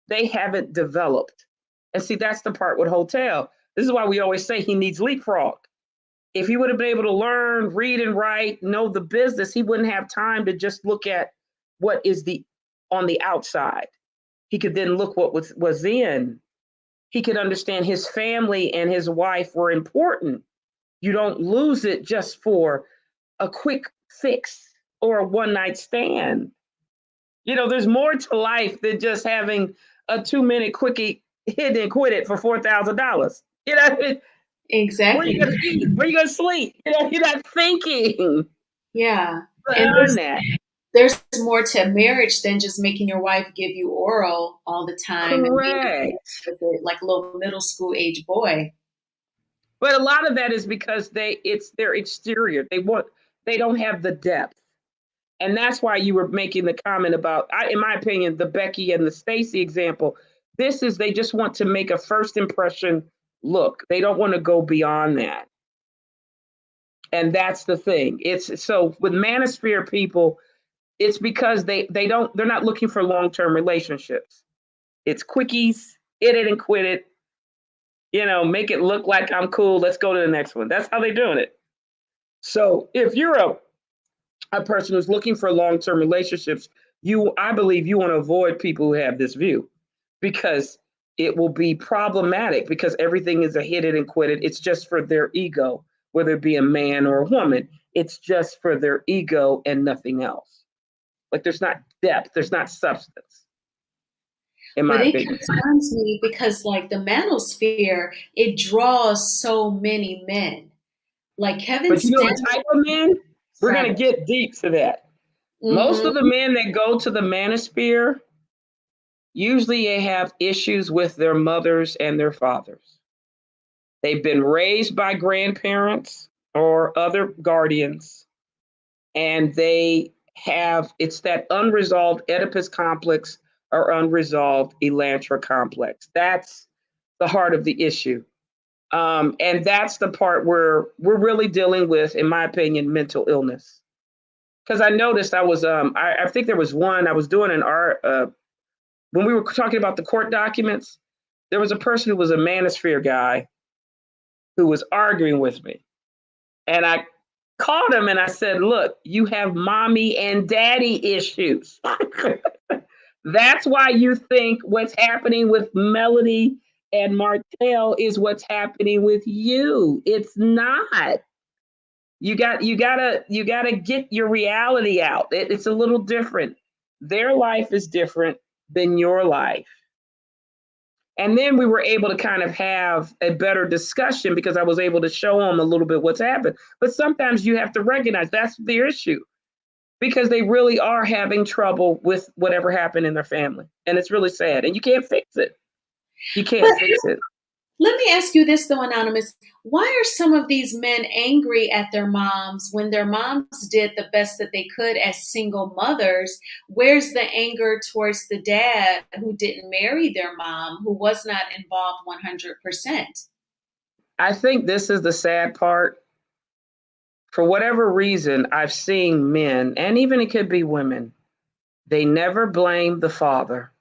they haven't developed. And see, that's the part with Hotel. This is why we always say he needs leapfrog. If he would have been able to learn, read and write, know the business, he wouldn't have time to just look at what is on the outside. He could then look what was in. He could understand his family and his wife were important. You don't lose it just for a quick fix or a one night stand. There's more to life than just having a 2-minute quickie hit and quit it for $4,000. Exactly. Where are you going to eat? Where are you going to sleep? You're not thinking. Yeah. And there's more to marriage than just making your wife give you oral all the time. Correct. And like a little middle school age boy. But a lot of that is because it's their exterior. They don't have the depth. And that's why you were making the comment about, in my opinion, the Becky and the Stacy example. They just want to make a first impression look. They don't want to go beyond that. And that's the thing. It's so with Manosphere people, it's because they're not looking for long-term relationships. It's quickies, hit it and quit it. Make it look like I'm cool. Let's go to the next one. That's how they're doing it. So if you're a person who's looking for long-term relationships, I believe you want to avoid people who have this view because it will be problematic because everything is a hit it and quit it. It's just for their ego, whether it be a man or a woman. It's just for their ego and nothing else. Like there's not depth, there's not substance, in But my it opinion. concerns me because, like, the Manosphere, it draws so many men. Like Kevin But you know the Stanley, type of men? We're gonna right? get deep to that. Most of the Mm-hmm. men that go to the Manosphere, usually they have issues with their mothers and their fathers. They've been raised by grandparents or other guardians, and they have it's that unresolved Oedipus complex or unresolved Elantra complex. That's the heart of the issue. And that's the part where we're really dealing with, in my opinion, mental illness. Because I noticed I think there was one I was doing an art when we were talking about the court documents. There was a person who was a Manosphere guy who was arguing with me, and I called him and I said, "Look, you have mommy and daddy issues. That's why you think what's happening with Melody and Martell is what's happening with you. It's not. You gotta get your reality out. It's a little different. Their life is different than your life." And then we were able to kind of have a better discussion because I was able to show them a little bit what's happened. But sometimes you have to recognize that's their issue because they really are having trouble with whatever happened in their family. And it's really sad. And you can't fix it. You can't But fix it. let me ask you this, though, Anonymous. Why are some of these men angry at their moms when their moms did the best that they could as single mothers? Where's the anger towards the dad who didn't marry their mom, who was not involved 100%? I think this is the sad part. For whatever reason, I've seen men, and even it could be women, they never blame the father,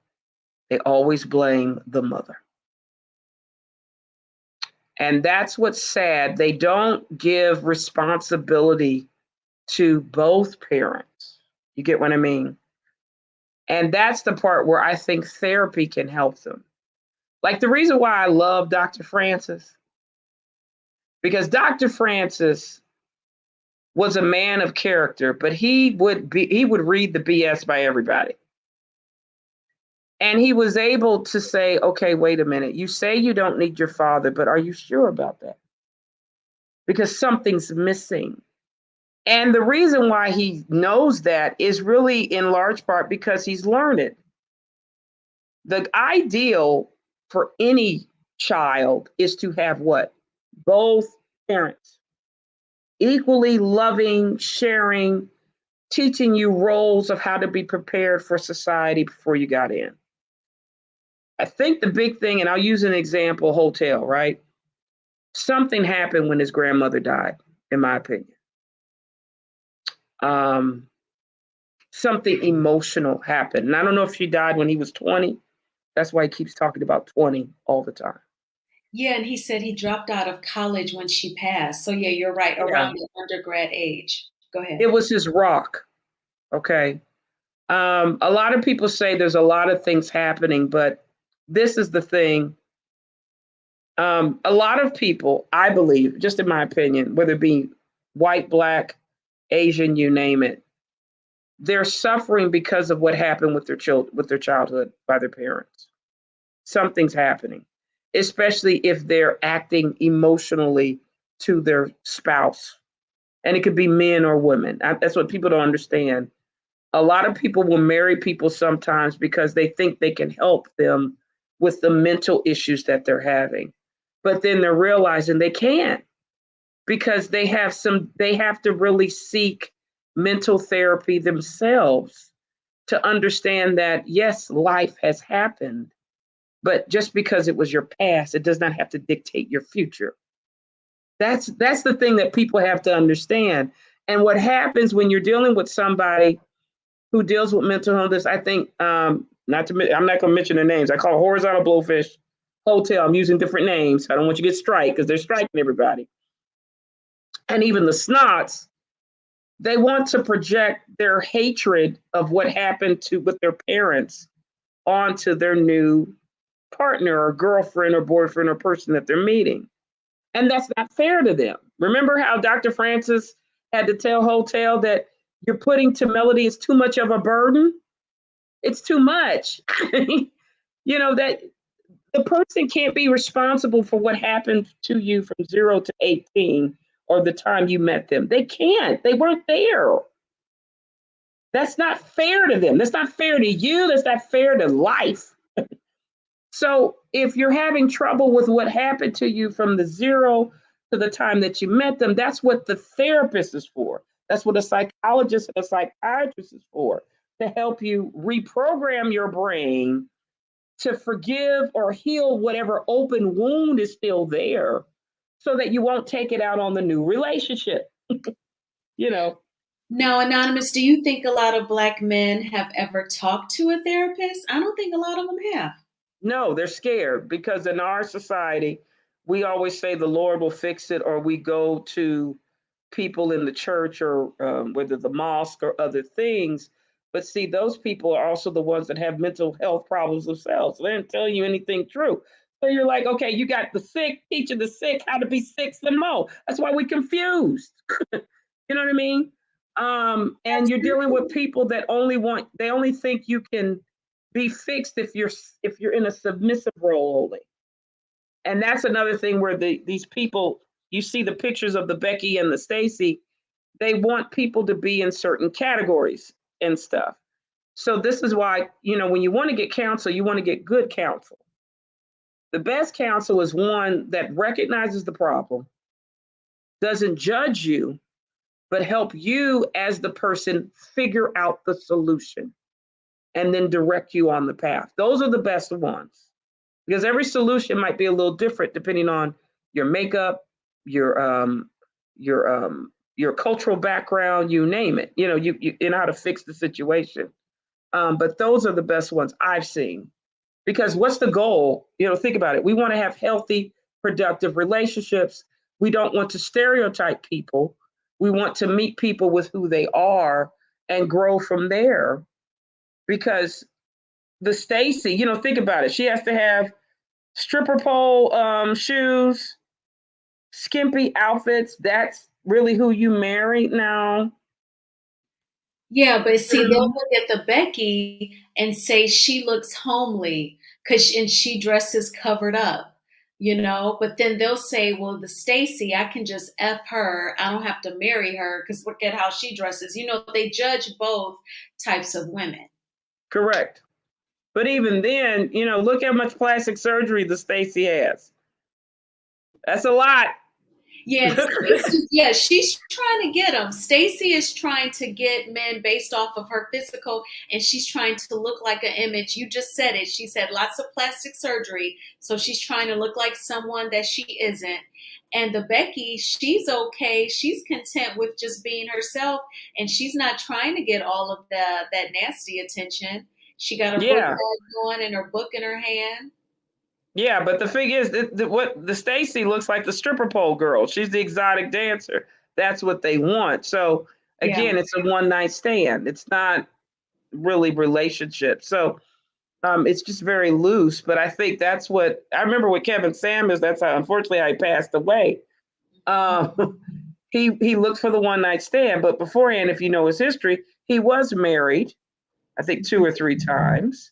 they always blame the mother. And that's what's sad. They don't give responsibility to both parents. You get what I mean? And that's the part where I think therapy can help them. Like the reason why I love Dr. Francis, because Dr. Francis was a man of character, but he would read the BS by everybody. And he was able to say, okay, wait a minute. You say you don't need your father, but are you sure about that? Because something's missing. And the reason why he knows that is really in large part because he's learned it. The ideal for any child is to have what? Both parents equally loving, sharing, teaching you roles of how to be prepared for society before you got in. I think the big thing, and I'll use an example, hotel, right? Something happened when his grandmother died, in my opinion. Um, Something emotional happened. And I don't know if she died when he was 20. That's why he keeps talking about 20 all the time. Yeah, and he said he dropped out of college when she passed. So yeah, you're right, Yeah. around the undergrad age. Go ahead. It was his rock. Okay. A lot of people say there's a lot of things happening, but this is the thing. A lot of people, I believe, just in my opinion, whether it be white, black, Asian, you name it, they're suffering because of what happened with their childhood by their parents. Something's happening, especially if they're acting emotionally to their spouse. And it could be men or women. That's what people don't understand. A lot of people will marry people sometimes because they think they can help them with the mental issues that they're having. But then they're realizing they can't because they have to really seek mental therapy themselves to understand that yes, life has happened, but just because it was your past, it does not have to dictate your future. That's the thing that people have to understand. And what happens when you're dealing with somebody who deals with mental illness, I think, I'm not going to mention their names. I call it horizontal blowfish hotel. I'm using different names. I don't want you to get strike because they're striking everybody. And even the snots, they want to project their hatred of what happened with their parents onto their new partner or girlfriend or boyfriend or person that they're meeting. And that's not fair to them. Remember how Dr. Francis had to tell Hotel that you're putting to Melody is too much of a burden. It's too much. That the person can't be responsible for what happened to you from 0 to 18 or the time you met them. They can't. They weren't there. That's not fair to them. That's not fair to you. That's not fair to life. So if you're having trouble with what happened to you from the 0 to the time that you met them, that's what the therapist is for. That's what a psychologist and a psychiatrist is for, to help you reprogram your brain to forgive or heal whatever open wound is still there so that you won't take it out on the new relationship. you know Now, Anonymous, do you think a lot of Black men have ever talked to a therapist? I don't think a lot of them have. no, they're scared because in our society we always say the Lord will fix it, or we go to people in the church, or whether the mosque or other things. But see, those people are also the ones that have mental health problems themselves. So they didn't tell you anything true. So you're like, okay, you got the sick teaching the sick how to be sick some more. That's why we confused. You know what I mean? And you're dealing with people that they only think you can be fixed if you're in a submissive role only. And that's another thing where these people, you see the pictures of the Becky and the Stacy, they want people to be in certain categories and stuff. So this is why, when you want to get counsel, you want to get good counsel. The best counsel is one that recognizes the problem, doesn't judge you, but help you as the person figure out the solution and then direct you on the path. Those are the best ones, because every solution might be a little different depending on your makeup, your cultural background, you name it. You know how to fix the situation. But those are the best ones I've seen. Because what's the goal? Think about it. We want to have healthy, productive relationships. We don't want to stereotype people. We want to meet people with who they are and grow from there. Because the Stacy, think about it. She has to have stripper pole shoes, skimpy outfits. That's really who you marry now. Yeah, but see, they'll look at the Becky and say she looks homely and she dresses covered up, But then they'll say, well, the Stacy, I can just F her. I don't have to marry her because look at how she dresses. They judge both types of women. Correct. But even then, look how much plastic surgery the Stacy has. That's a lot. Yeah, she's trying to get them. Stacy is trying to get men based off of her physical, and she's trying to look like an image. You just said it. She's had lots of plastic surgery, so she's trying to look like someone that she isn't. And the Becky, she's okay. She's content with just being herself, and she's not trying to get all of that nasty attention. She got her book bag going and her book in her hand. Yeah, but the thing is, what the Stacy looks like the stripper pole girl. She's the exotic dancer. That's what they want. So again, it's a one night stand. It's not really relationship. So it's just very loose. But I think that's what I remember with Kevin Samuels. That's how, unfortunately, I passed away. He looked for the one night stand, but beforehand, if you know his history, he was married, I think 2 or 3 times,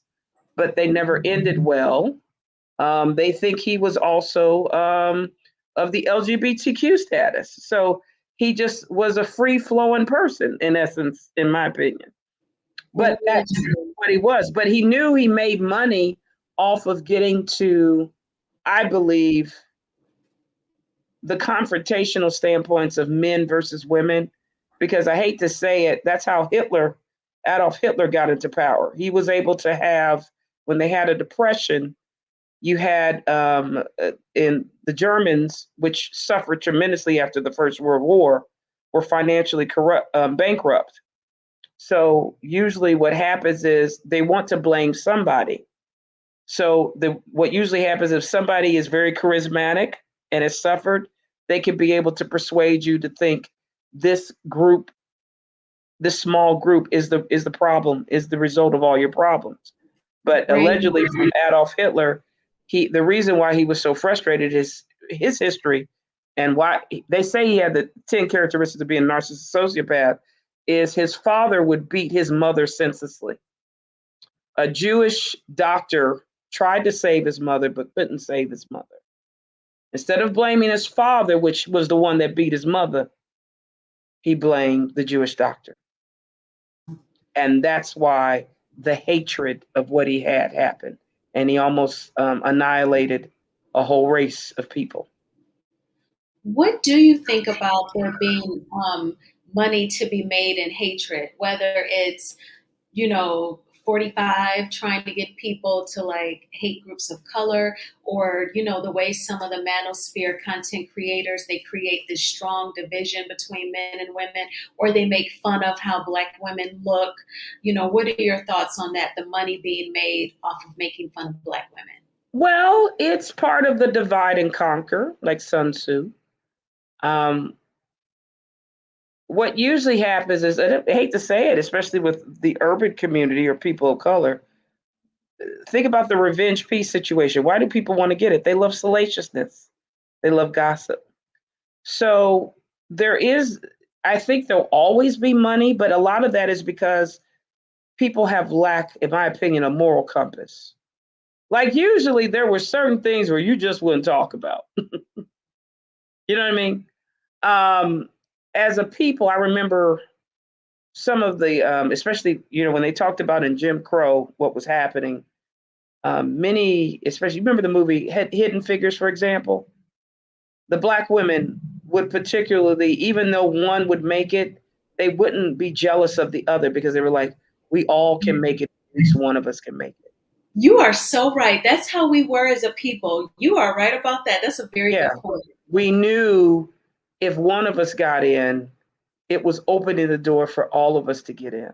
but they never ended well. They think he was also of the LGBTQ status. So he just was a free flowing person, in essence, in my opinion. But that's what he was. But he knew he made money off of getting to, I believe, the confrontational standpoints of men versus women. Because I hate to say it, that's how Adolf Hitler got into power. He was able to have, when they had a depression, you had in the Germans, which suffered tremendously after the First World War, were financially bankrupt. So usually what happens is they want to blame somebody. So what usually happens, if somebody is very charismatic and has suffered, they can be able to persuade you to think this group, this small group is the problem, is the result of all your problems. But allegedly from Adolf Hitler, the reason why he was so frustrated is his history, and why they say he had the 10 characteristics of being a narcissist sociopath is his father would beat his mother senselessly. A Jewish doctor tried to save his mother, but couldn't save his mother. Instead of blaming his father, which was the one that beat his mother, he blamed the Jewish doctor. And that's why the hatred of what he had happened. And he almost annihilated a whole race of people. What do you think about there being money to be made in hatred, whether it's, 45 trying to get people to like hate groups of color, or, the way some of the Manosphere content creators, they create this strong division between men and women, or they make fun of how Black women look. What are your thoughts on that? The money being made off of making fun of Black women? Well, it's part of the divide and conquer, like Sun Tzu. Um, what usually happens is, I hate to say it, especially with the urban community or people of color, think about the revenge peace situation. Why do people want to get it? They love salaciousness, they love gossip. So there is, I think there'll always be money, but a lot of that is because people have lack, in my opinion, a moral compass. Like usually there were certain things where you just wouldn't talk about. You know what I mean? Um, as a people, I remember some of the, especially, when they talked about in Jim Crow, what was happening, many, especially, you remember the movie Hidden Figures, for example? The Black women would particularly, even though one would make it, they wouldn't be jealous of the other because they were like, we all can make it. At least one of us can make it. You are so right. That's how we were as a people. You are right about that. That's a very Yeah. good point. We knew if one of us got in, it was opening the door for all of us to get in.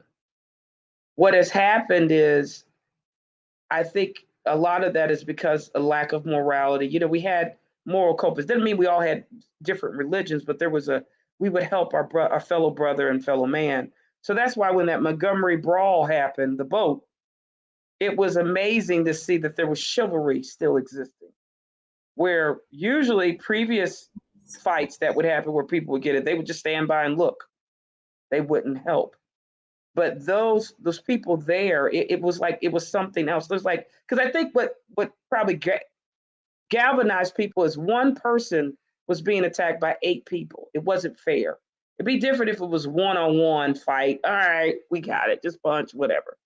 What has happened is, I think a lot of that is because a lack of morality. We had moral compass. Doesn't mean we all had different religions, but we would help our fellow brother and fellow man. So that's why when that Montgomery brawl happened, the boat, it was amazing to see that there was chivalry still existing. Where usually previous fights that would happen where people would get it, they would just stand by and look. They wouldn't help. But those people there, it was like it was something else. There's like, because I think what probably galvanized people is one person was being attacked by 8 people. It wasn't fair. It'd be different if it was one-on-one fight. All right, we got it, just punch, whatever.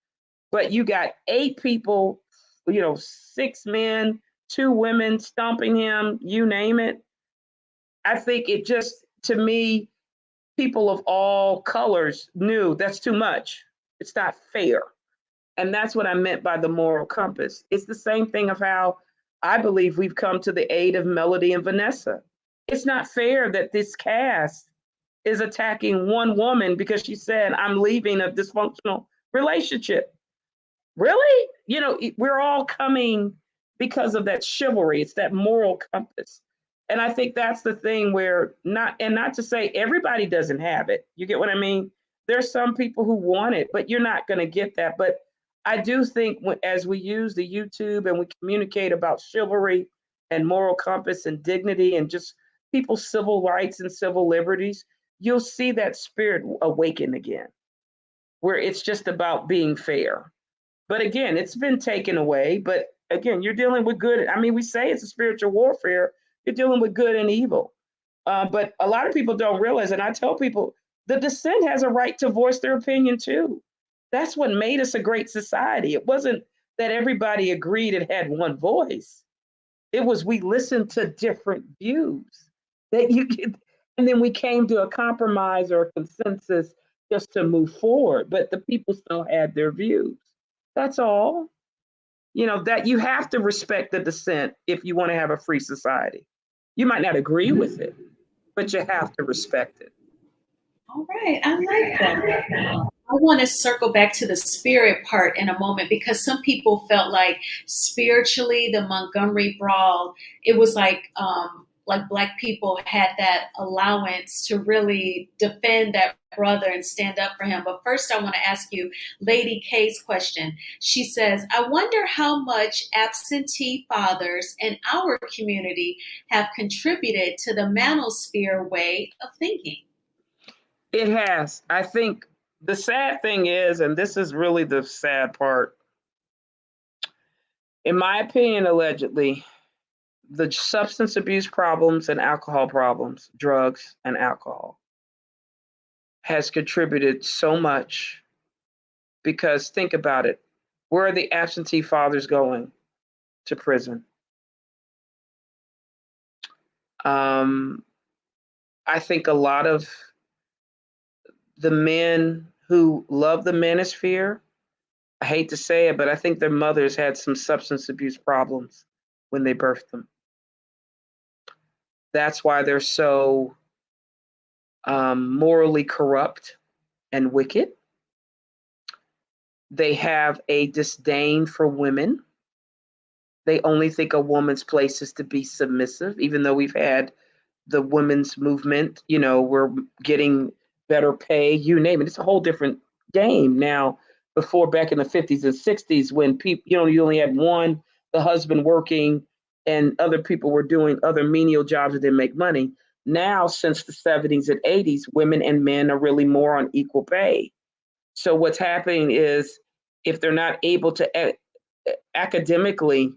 But you got 8 people, 6 men, 2 women stomping him, you name it. I think it just, to me, people of all colors knew that's too much. It's not fair. And that's what I meant by the moral compass. It's the same thing of how I believe we've come to the aid of Melody and Vanessa. It's not fair that this cast is attacking one woman because she said, I'm leaving a dysfunctional relationship. Really? We're all coming because of that chivalry. It's that moral compass. And I think that's the thing where not to say everybody doesn't have it. You get what I mean? There's some people who want it, but you're not going to get that. But I do think as we use the YouTube and we communicate about chivalry and moral compass and dignity and just people's civil rights and civil liberties, you'll see that spirit awaken again, where it's just about being fair. But again, it's been taken away. But again, you're dealing with good. I mean, we say it's a spiritual warfare. You're dealing with good and evil. But a lot of people don't realize, and I tell people, the dissent has a right to voice their opinion too. That's what made us a great society. It wasn't that everybody agreed and had one voice. It was we listened to different views that you could, and then we came to a compromise or a consensus just to move forward. But the people still had their views. That's all. That you have to respect the dissent if you want to have a free society. You might not agree with it, but you have to respect it. All right, I like that. I want to circle back to the spirit part in a moment, because some people felt like spiritually the Montgomery brawl, it was like Black people had that allowance to really defend that brother and stand up for him. But first I want to ask you Lady K's question. She says, I wonder how much absentee fathers in our community have contributed to the manosphere way of thinking. It has. I think the sad thing is, and this is really the sad part, in my opinion, allegedly, the substance abuse problems and alcohol problems, drugs and alcohol, has contributed so much because think about it. Where are the absentee fathers going? To prison. I think a lot of the men who love the Manosphere, I hate to say it, but I think their mothers had some substance abuse problems when they birthed them. That's why they're so morally corrupt and wicked. They have a disdain for women. They only think a woman's place is to be submissive, even though we've had the women's movement, we're getting better pay, you name it. It's a whole different game now. Before, back in the 50s and 60s, when people, you only had one, the husband working, and other people were doing other menial jobs that didn't make money. Now, since the 70s and 80s, women and men are really more on equal pay. So what's happening is if they're not able to academically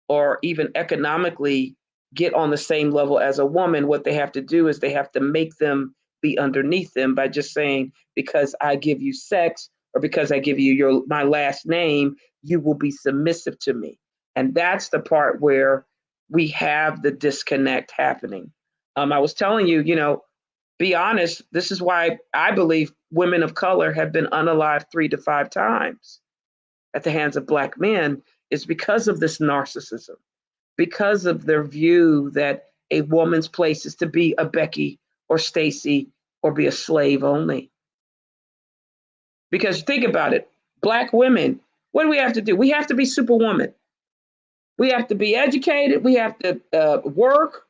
or even economically get on the same level as a woman, what they have to do is they have to make them be underneath them by just saying, because I give you sex or because I give you my last name, you will be submissive to me. And that's the part where we have the disconnect happening. I was telling you, be honest, this is why I believe women of color have been unalived 3 to 5 times at the hands of Black men, is because of this narcissism, because of their view that a woman's place is to be a Becky or Stacy or be a slave only. Because think about it, Black women, what do we have to do? We have to be superwoman. We have to be educated. We have to work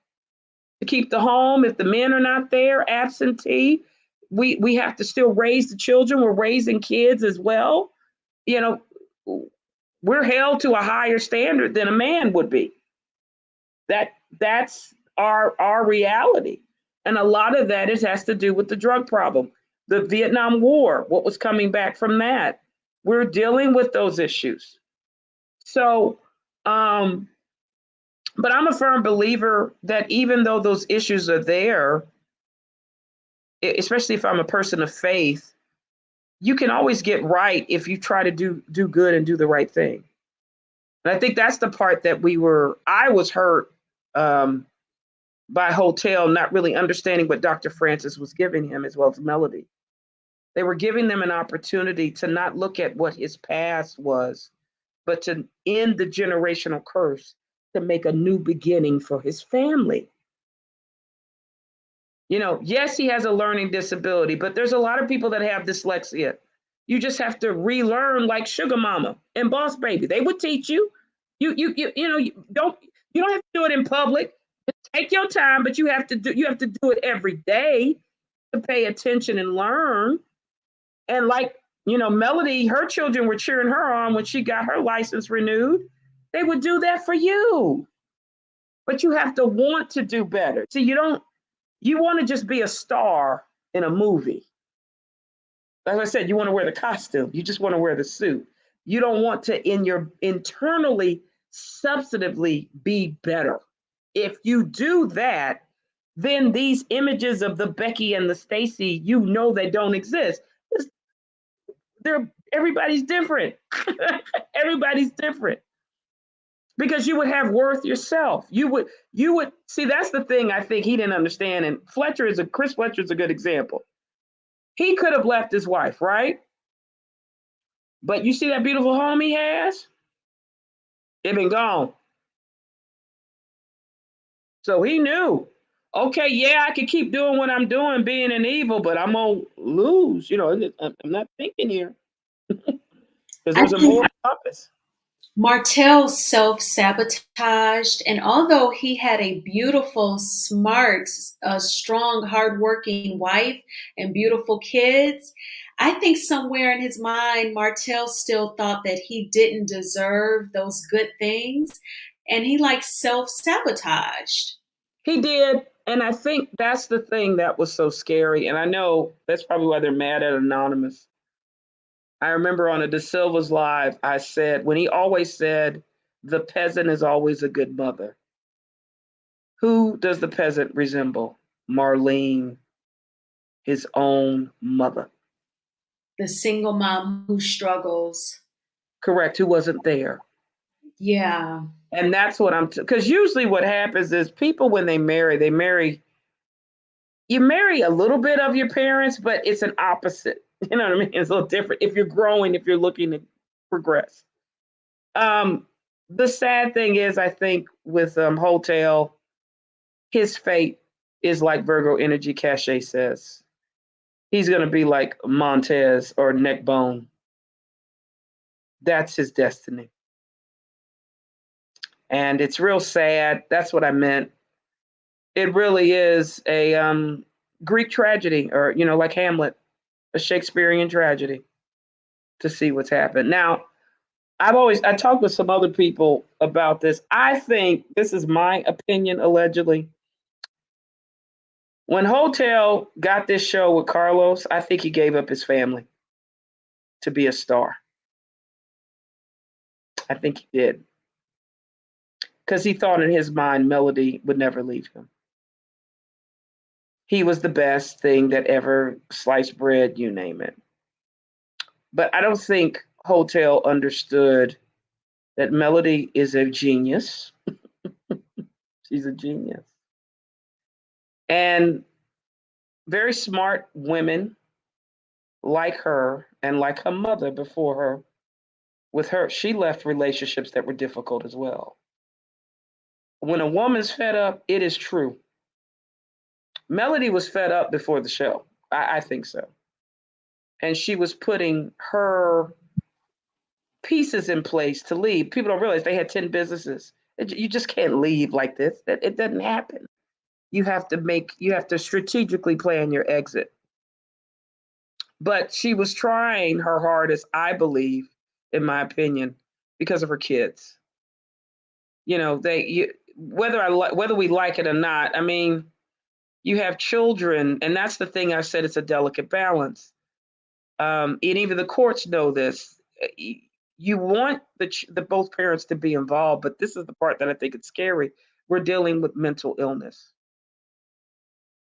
to keep the home. If the men are not there, absentee, we have to still raise the children. We're raising kids as well. We're held to a higher standard than a man would be. That's our reality. And a lot of that has to do with the drug problem. The Vietnam War, what was coming back from that. We're dealing with those issues. So, but I'm a firm believer that even though those issues are there, especially if I'm a person of faith, you can always get right if you try to do good and do the right thing. And I think that's the part that I was hurt by Hotel not really understanding what Dr. Francis was giving him, as well as Melody. They were giving them an opportunity to not look at what his past was, but to end the generational curse, to make a new beginning for his family. Yes, he has a learning disability, but there's a lot of people that have dyslexia. You just have to relearn, like Sugar Mama and Boss Baby. They would teach you. You don't have to do it in public. Take your time, but you have to do it every day to pay attention and learn. And like, Melody, her children were cheering her on when she got her license renewed. They would do that for you. But you have to want to do better. See, you want to just be a star in a movie. Like I said, you want to wear the costume. You just want to wear the suit. You don't want to internally, substantively be better. If you do that, then these images of the Becky and the Stacy, they don't exist. Everybody's different. Everybody's different. Because you would have worth yourself. You would see, that's the thing I think he didn't understand. And Chris Fletcher is a good example. He could have left his wife, right? But you see that beautiful home he has? It been gone. So he knew, okay, yeah, I can keep doing what I'm doing, being an evil, but I'm gonna lose. I'm not thinking here. Because there's a moral compass. Martell self-sabotaged, and although he had a beautiful, smart, strong, hardworking wife and beautiful kids, I think somewhere in his mind, Martell still thought that he didn't deserve those good things, and he self-sabotaged. He did, and I think that's the thing that was so scary. And I know that's probably why they're mad at Anonymous. I remember on a De Silva's live, I said, when he always said, the peasant is always a good mother. Who does the peasant resemble? Marlene, his own mother. The single mom who struggles. Correct, who wasn't there. Yeah. And that's what because usually what happens is people, when they marry, you marry a little bit of your parents, but it's an opposite. You know what I mean? It's a little different if you're growing, if you're looking to progress. Um, the sad thing is, I think with Hotel, his fate is like Virgo energy cachet says. He's going to be like Montez or Neckbone. That's his destiny. And it's real sad. That's what I meant. It really is a Greek tragedy, or, you know, like Hamlet, a Shakespearean tragedy to see what's happened. Now, I talked with some other people about this. I think this is my opinion, allegedly. When Hotel got this show with Carlos, I think he gave up his family to be a star. I think he did. Because he thought in his mind Melody would never leave him. He was the best thing that ever sliced bread, you name it. But I don't think Hotel understood that Melody is a genius. She's a genius. And very smart women like her and like her mother before her, with her, she left relationships that were difficult as well. When a woman's fed up, it is true. Melody was fed up before the show. I think so. And she was putting her pieces in place to leave. People don't realize they had 10 businesses. You just can't leave like this. It doesn't happen. You have to strategically plan your exit. But she was trying her hardest, I believe, in my opinion, because of her kids. You know, whether we like it or not, I mean, you have children, and that's the thing I said, it's a delicate balance. And even the courts know this. You want the both parents to be involved, but this is the part that I think it's scary. We're dealing with mental illness.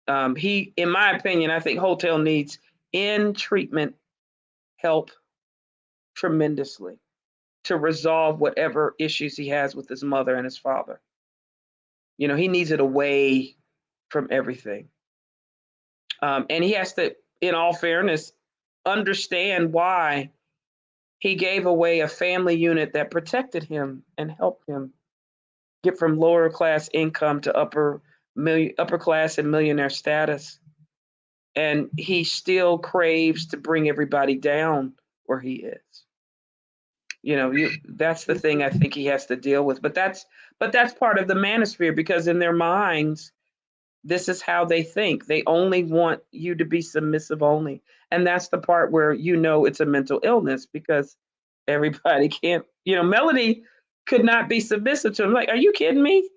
In my opinion, I think Hotel needs in treatment help tremendously to resolve whatever issues he has with his mother and his father. You know, he needs it away from everything. And he has to, in all fairness, understand why he gave away a family unit that protected him and helped him get from lower class income to upper class and millionaire status. And he still craves to bring everybody down where he is. You know, that's the thing I think he has to deal with. But that's part of the manosphere, because in their minds, this is how they think. They only want you to be submissive only. And that's the part where you know it's a mental illness, because everybody can't, you know, Melody could not be submissive to him. Like, are you kidding me?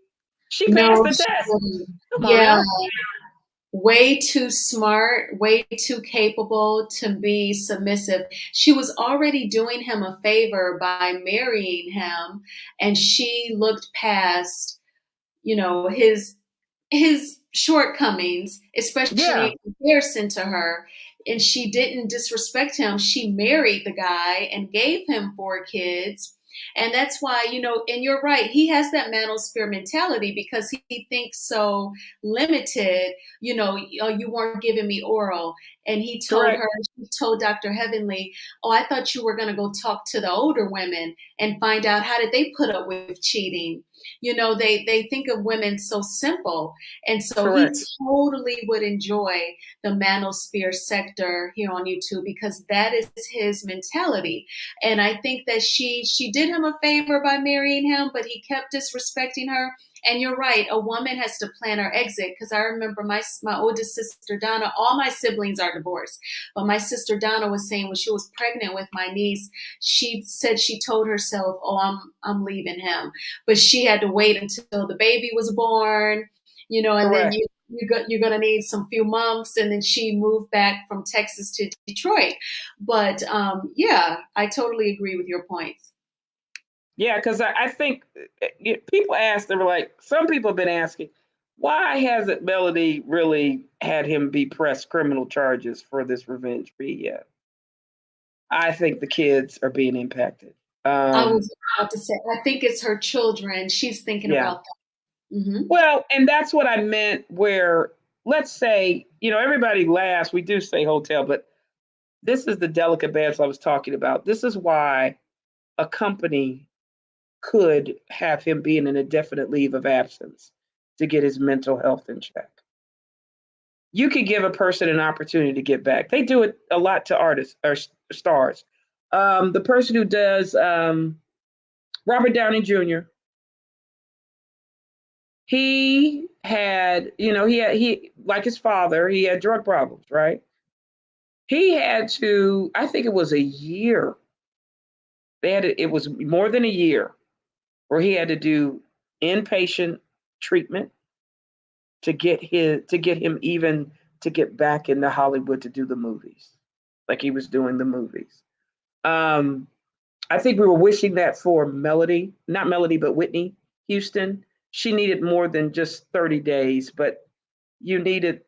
She passed No, the she test. wouldn't. Come on Yeah. now. Way too smart, way too capable to be submissive. She was already doing him a favor by marrying him, and she looked past, you know, his shortcomings, especially Yeah, in comparison to her. And she didn't disrespect him. She married the guy and gave him 4 kids. And that's why, you know, and you're right, he has that manosphere mentality because he thinks so limited. You know, oh, you weren't giving me oral. And correct. she told Dr. Heavenly, oh, I thought you were going to go talk to the older women and find out how did they put up with cheating. You know, they think of women so simple. And so he Correct. totally would enjoy the manosphere sector here on YouTube because that is his mentality. And I think that she did him a favor by marrying him, but he kept disrespecting her. And you're right, a woman has to plan her exit, because I remember my oldest sister Donna, all my siblings are divorced, but my sister Donna was saying when she was pregnant with my niece, she said she told herself, "Oh, I'm leaving him," but she had to wait until the baby was born, you know, and then Correct. you're gonna need some few months, and then she moved back from Texas to Detroit. But yeah, I totally agree with your points. Yeah, because I think people ask, they were like, some people have been asking, why hasn't Melody really had him be pressed criminal charges for this revenge be yet? I think the kids are being impacted. I Um, was about to say, I think it's her children. She's thinking yeah. about that. Hmm. Well, and that's what I meant where, let's say, everybody laughs, we do say hotel, but this is the delicate balance I was talking about. This is why a company could have him be in an indefinite leave of absence to get his mental health in check. You could give a person an opportunity to get back. They do it a lot to artists or stars. The person who does Robert Downey Jr., he had, he like his father, he had drug problems, right? He had to, I think it was a year. It was more than a year where he had to do inpatient treatment to get him even to get back into Hollywood to do the movies, like he was doing the movies. Um, I think we were wishing that for Melody, not Melody, but Whitney Houston. She needed more than just 30 days, but you needed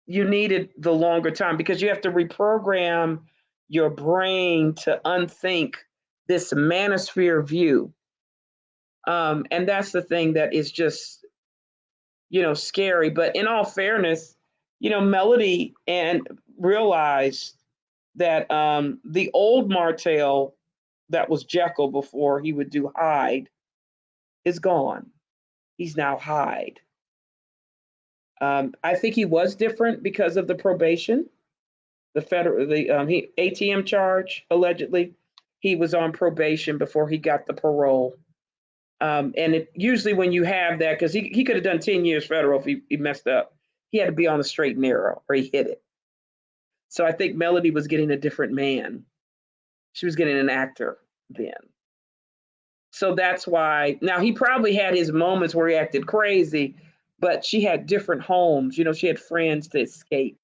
you needed the longer time because you have to reprogram your brain to unthink this manosphere view. And that's the thing that is just scary. But in all fairness, Melody and realized that the old Martell that was Jekyll before he would do Hyde is gone. He's now Hyde. I think he was different because of the probation, the ATM charge allegedly. He was on probation before he got the parole. And usually when you have that, because he could have done 10 years federal if he messed up, he had to be on the straight and narrow or he hit it. So I think Melody was getting a different man. She was getting an actor then. So that's why now he probably had his moments where he acted crazy, but she had different homes. She had friends to escape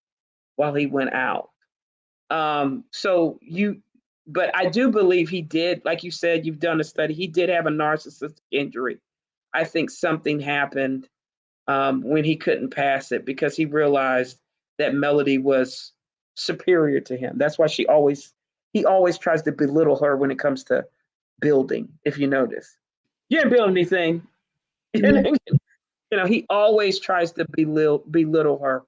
while he went out. So but I do believe he did, like you said, you've done a study, he did have a narcissistic injury. I think something happened when he couldn't pass it because he realized that Melody was superior to him. That's why he always tries to belittle her when it comes to building, if you notice. You didn't build anything. He always tries to belittle her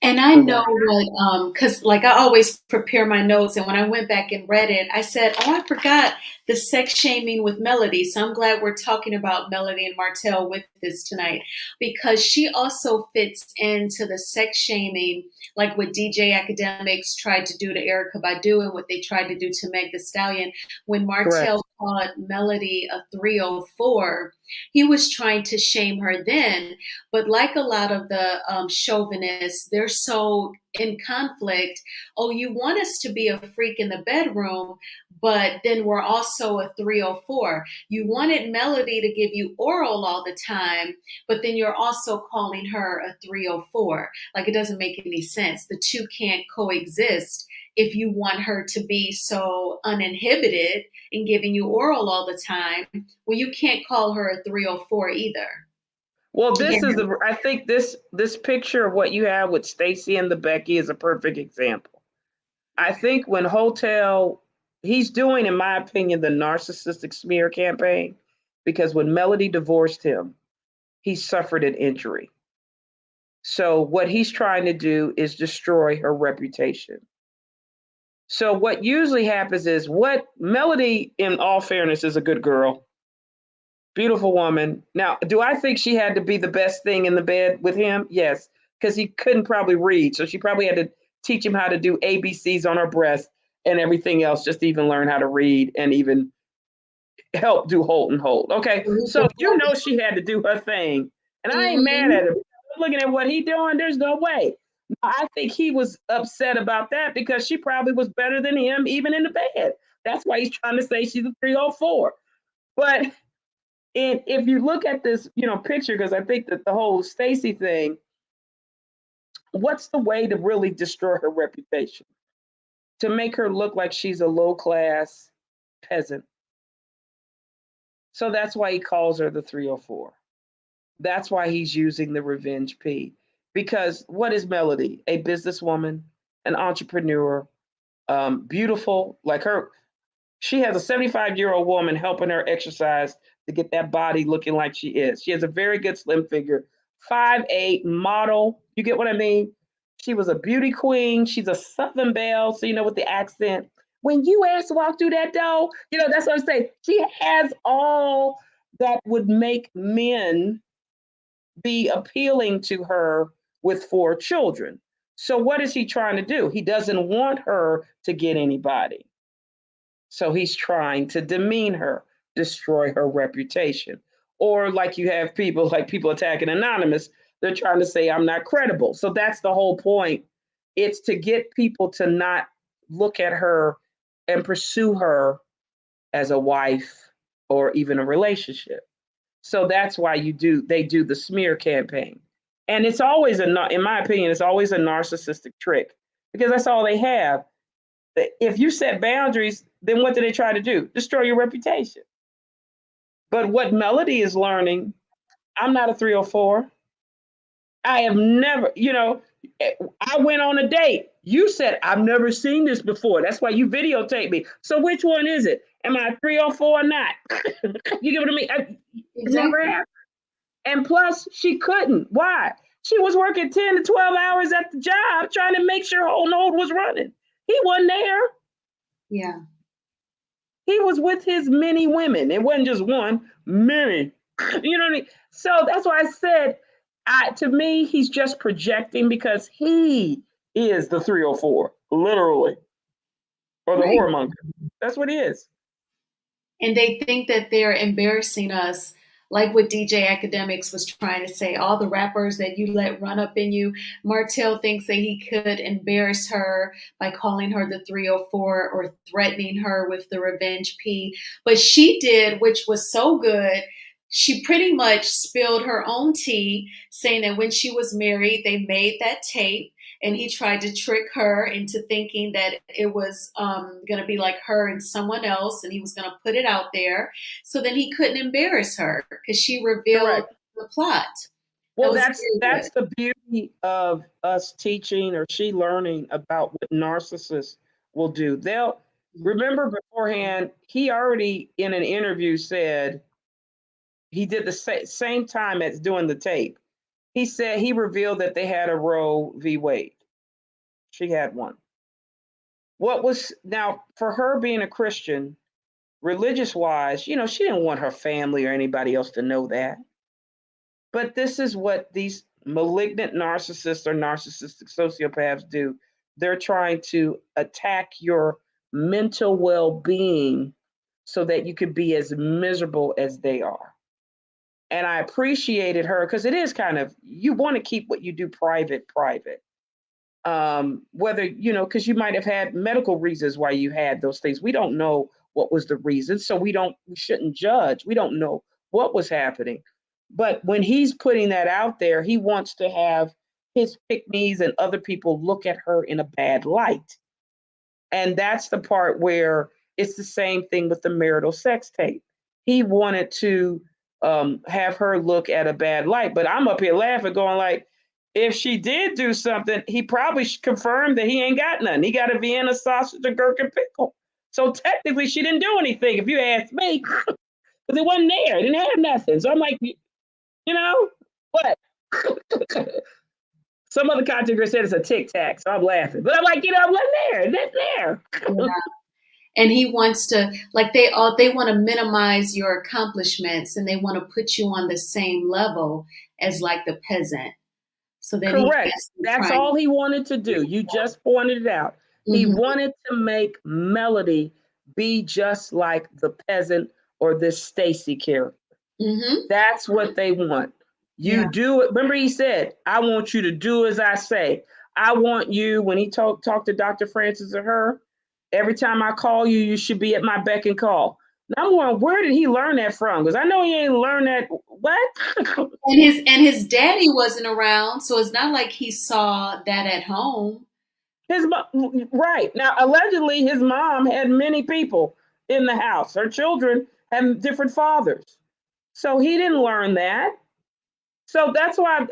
And I for know that. what, because like I always prepare my notes, and when I went back and read it, I said, "Oh, I forgot the sex shaming with Melody." So I'm glad we're talking about Melody and Martell with this tonight, because she also fits into the sex shaming, like what DJ Academics tried to do to Erica Badu and what they tried to do to Meg The Stallion. When Correct. Martell called Melody a 304, he was trying to shame her then, but like a lot of the chauvinists, they're so in conflict. Oh, you want us to be a freak in the bedroom, but then we're also a 304. You wanted Melody to give you oral all the time, but then you're also calling her a 304. Like, it doesn't make any sense. The two can't coexist if you want her to be so uninhibited in giving you oral all the time. Well, you can't call her a 304 either. Well, You this can't is have. the I think this picture of what you have with Stacy and the Becky is a perfect example. I think when Hotel he's doing, in my opinion, the narcissistic smear campaign because when Melody divorced him, he suffered an injury. So what he's trying to do is destroy her reputation. So what usually happens is what Melody, in all fairness, is a good girl, beautiful woman. Now, do I think she had to be the best thing in the bed with him? Yes, because he couldn't probably read. So she probably had to teach him how to do ABCs on her breast and everything else, just to even learn how to read and even help do hold and hold. Okay, so she had to do her thing, and I ain't mad Mhm. at her. Looking at what he doing, there's no way. I think he was upset about that because she probably was better than him even in the bed. That's why he's trying to say she's a 304. But if you look at this, picture, because I think that the whole Stacy thing, what's the way to really destroy her reputation? To make her look like she's a low class peasant. So that's why he calls her the 304. That's why he's using the revenge P. Because what is Melody? A businesswoman, an entrepreneur, beautiful. Like her, she has a 75-year-old woman helping her exercise to get that body looking like she is. She has a very good slim figure, 5'8" model. You get what I mean? She was a beauty queen. She's a Southern belle, so you know, with the accent. When you asked to walk through that door, you know, that's what I'm saying. She has all that would make men be appealing to her with 4 children. So what is he trying to do? He doesn't want her to get anybody. So he's trying to demean her, destroy her reputation. Or like you have people like people attacking Anonymous, they're trying to say I'm not credible. So that's the whole point. It's to get people to not look at her and pursue her as a wife or even a relationship. So that's why they do the smear campaign. And it's always in my opinion, it's always a narcissistic trick because that's all they have. If you set boundaries, then what do they try to do? Destroy your reputation. But what Melody is learning, I'm not a 304. I have never, I went on a date. You said, I've never seen this before. That's why you videotaped me. So which one is it? Am I a 304 or not? You get what I mean? Never Exactly. have. And plus, she couldn't. Why? She was working 10 to 12 hours at the job trying to make sure whole node was running. He wasn't there. Yeah. He was with his many women. It wasn't just one, many. You know what I mean? So that's why I said, to me, he's just projecting because he is the 304, literally, or the Right. whoremonger. That's what he is. And they think that they're embarrassing us, like what DJ Academics was trying to say. All the rappers that you let run up in you, Martell thinks that he could embarrass her by calling her the 304 or threatening her with the revenge P. But she did, which was so good. She pretty much spilled her own tea, saying that when she was married, they made that tape and he tried to trick her into thinking that it was going to be like her and someone else, and he was going to put it out there. So then he couldn't embarrass her because she revealed Correct. the plot. That Well, was very that's the beauty of us teaching or she learning about what narcissists will do. They'll good. remember beforehand, he already in an interview said he did the same time as doing the tape. He said he revealed that they had a Roe v. Wade. She had one. What was now for her being a Christian, religious wise, she didn't want her family or anybody else to know that. But this is what these malignant narcissists or narcissistic sociopaths do. They're trying to attack your mental well being so that you could be as miserable as they are. And I appreciated her because it is kind of, you want to keep what you do private, private. Whether, because you might have had medical reasons why you had those things. We don't know what was the reason. So we shouldn't judge. We don't know what was happening. But when he's putting that out there, he wants to have his pick-me's and other people look at her in a bad light. And that's the part where it's the same thing with the marital sex tape. He wanted to have her look at a bad light, but I'm up here laughing, going like, if she did do something, he probably confirmed that he ain't got nothing. He got a Vienna sausage, a gherkin pickle. So technically, she didn't do anything, if you ask me, because it wasn't there. It didn't have nothing. So I'm like, what? Some other content creator said it's a tic tac, so I'm laughing. But I'm like, it wasn't there. That's there. Yeah. And he wants to, like, they want to minimize your accomplishments and they want to put you on the same level as like the peasant. So then he Correct. has to That's try. all he wanted to do. You just pointed it out. He Mm-hmm, wanted to make Melody be just like the peasant or this Stacy character. mm-hmm. That's what they want. You Yeah. do it. Remember, he said, I want you to do as I say. I want you, when he talked to Dr. Francis or her, every time I call you, you should be at my beck and call. Now I'm going, where did he learn that from? Because I know he ain't learned that. What? And his daddy wasn't around, so it's not like he saw that at home. Right. Now, allegedly, his mom had many people in the house. Her children have different fathers. So he didn't learn that. So that's why,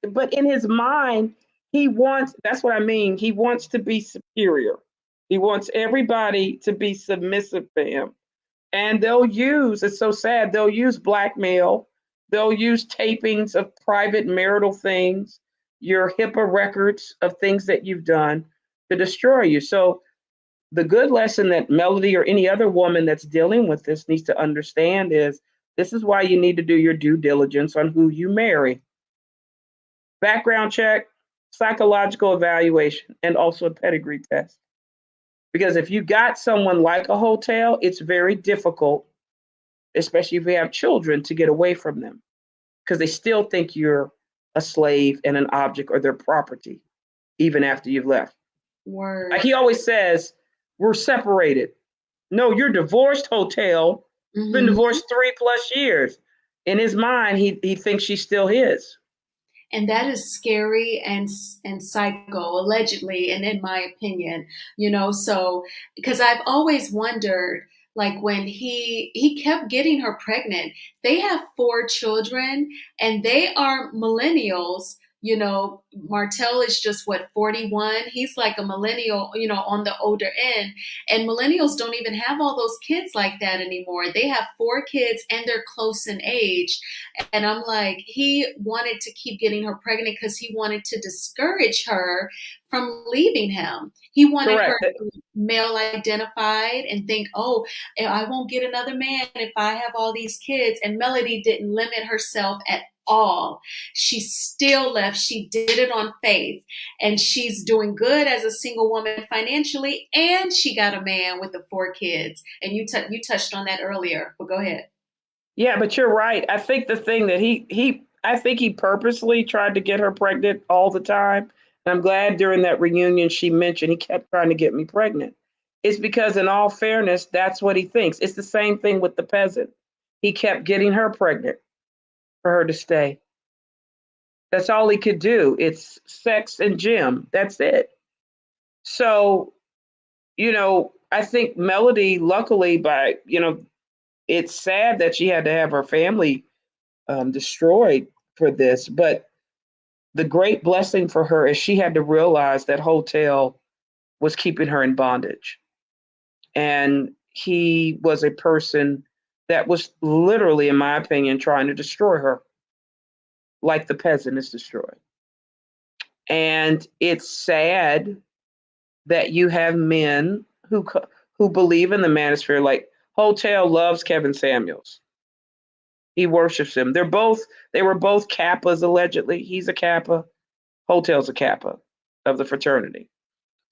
but in his mind, that's what I mean. He wants to be superior. He wants everybody to be submissive to him. And it's so sad, they'll use blackmail, they'll use tapings of private marital things, your HIPAA records of things that you've done to destroy you. So the good lesson that Melody or any other woman that's dealing with this needs to understand is this is why you need to do your due diligence on who you marry. Background check, psychological evaluation, and also a pedigree test. Because if you got someone like a hotel, it's very difficult, especially if you have children, to get away from them because they still think you're a slave and an object or their property, even after you've left. Word. Like he always says, we're separated. No, you're divorced, hotel. Been divorced 3+ years. In his mind, he thinks she's still his. And that is scary and psycho, allegedly, and in my opinion, so because I've always wondered, like when he kept getting her pregnant. They have 4 children and they are millennials. Martell is just what, 41. He's like a millennial, on the older end. And millennials don't even have all those kids like that anymore. They have 4 kids and they're close in age. And I'm like, he wanted to keep getting her pregnant because he wanted to discourage her from leaving him. He wanted Correct. her to be male identified and think, oh, I won't get another man if I have all these kids. And Melody didn't limit herself at all. She still left. She did it on faith. And she's doing good as a single woman financially. And she got a man with the 4 kids. And you touched on that earlier, but go ahead. Yeah, but you're right. I think the thing that I think he purposely tried to get her pregnant all the time. And I'm glad during that reunion she mentioned he kept trying to get me pregnant. It's because, in all fairness, that's what he thinks. It's the same thing with the peasant. He kept getting her pregnant for her to stay. That's all he could do. It's sex and gym. That's it. So, I think Melody, luckily, it's sad that she had to have her family destroyed for this, but the great blessing for her is she had to realize that hotel was keeping her in bondage. And he was a person that was literally, in my opinion, trying to destroy her, like the peasant is destroyed. And it's sad that you have men who believe in the manosphere. Like Hotel loves Kevin Samuels. He worships him. They were both Kappas, allegedly. He's a Kappa. Hotel's a Kappa of the fraternity.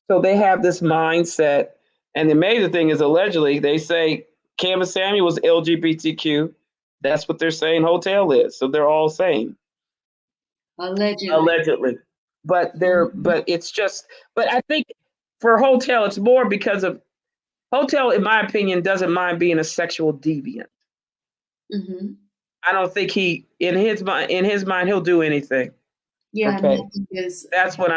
So they have this mindset. And the amazing thing is, allegedly, they say Kevin Samuel was LGBTQ. That's what they're saying Hotel is. So they're all saying. Allegedly. But but I think for Hotel, it's more because of Hotel, in my opinion, doesn't mind being a sexual deviant. Mm-hmm. I don't think in his mind, he'll do anything. Yeah, okay. That's what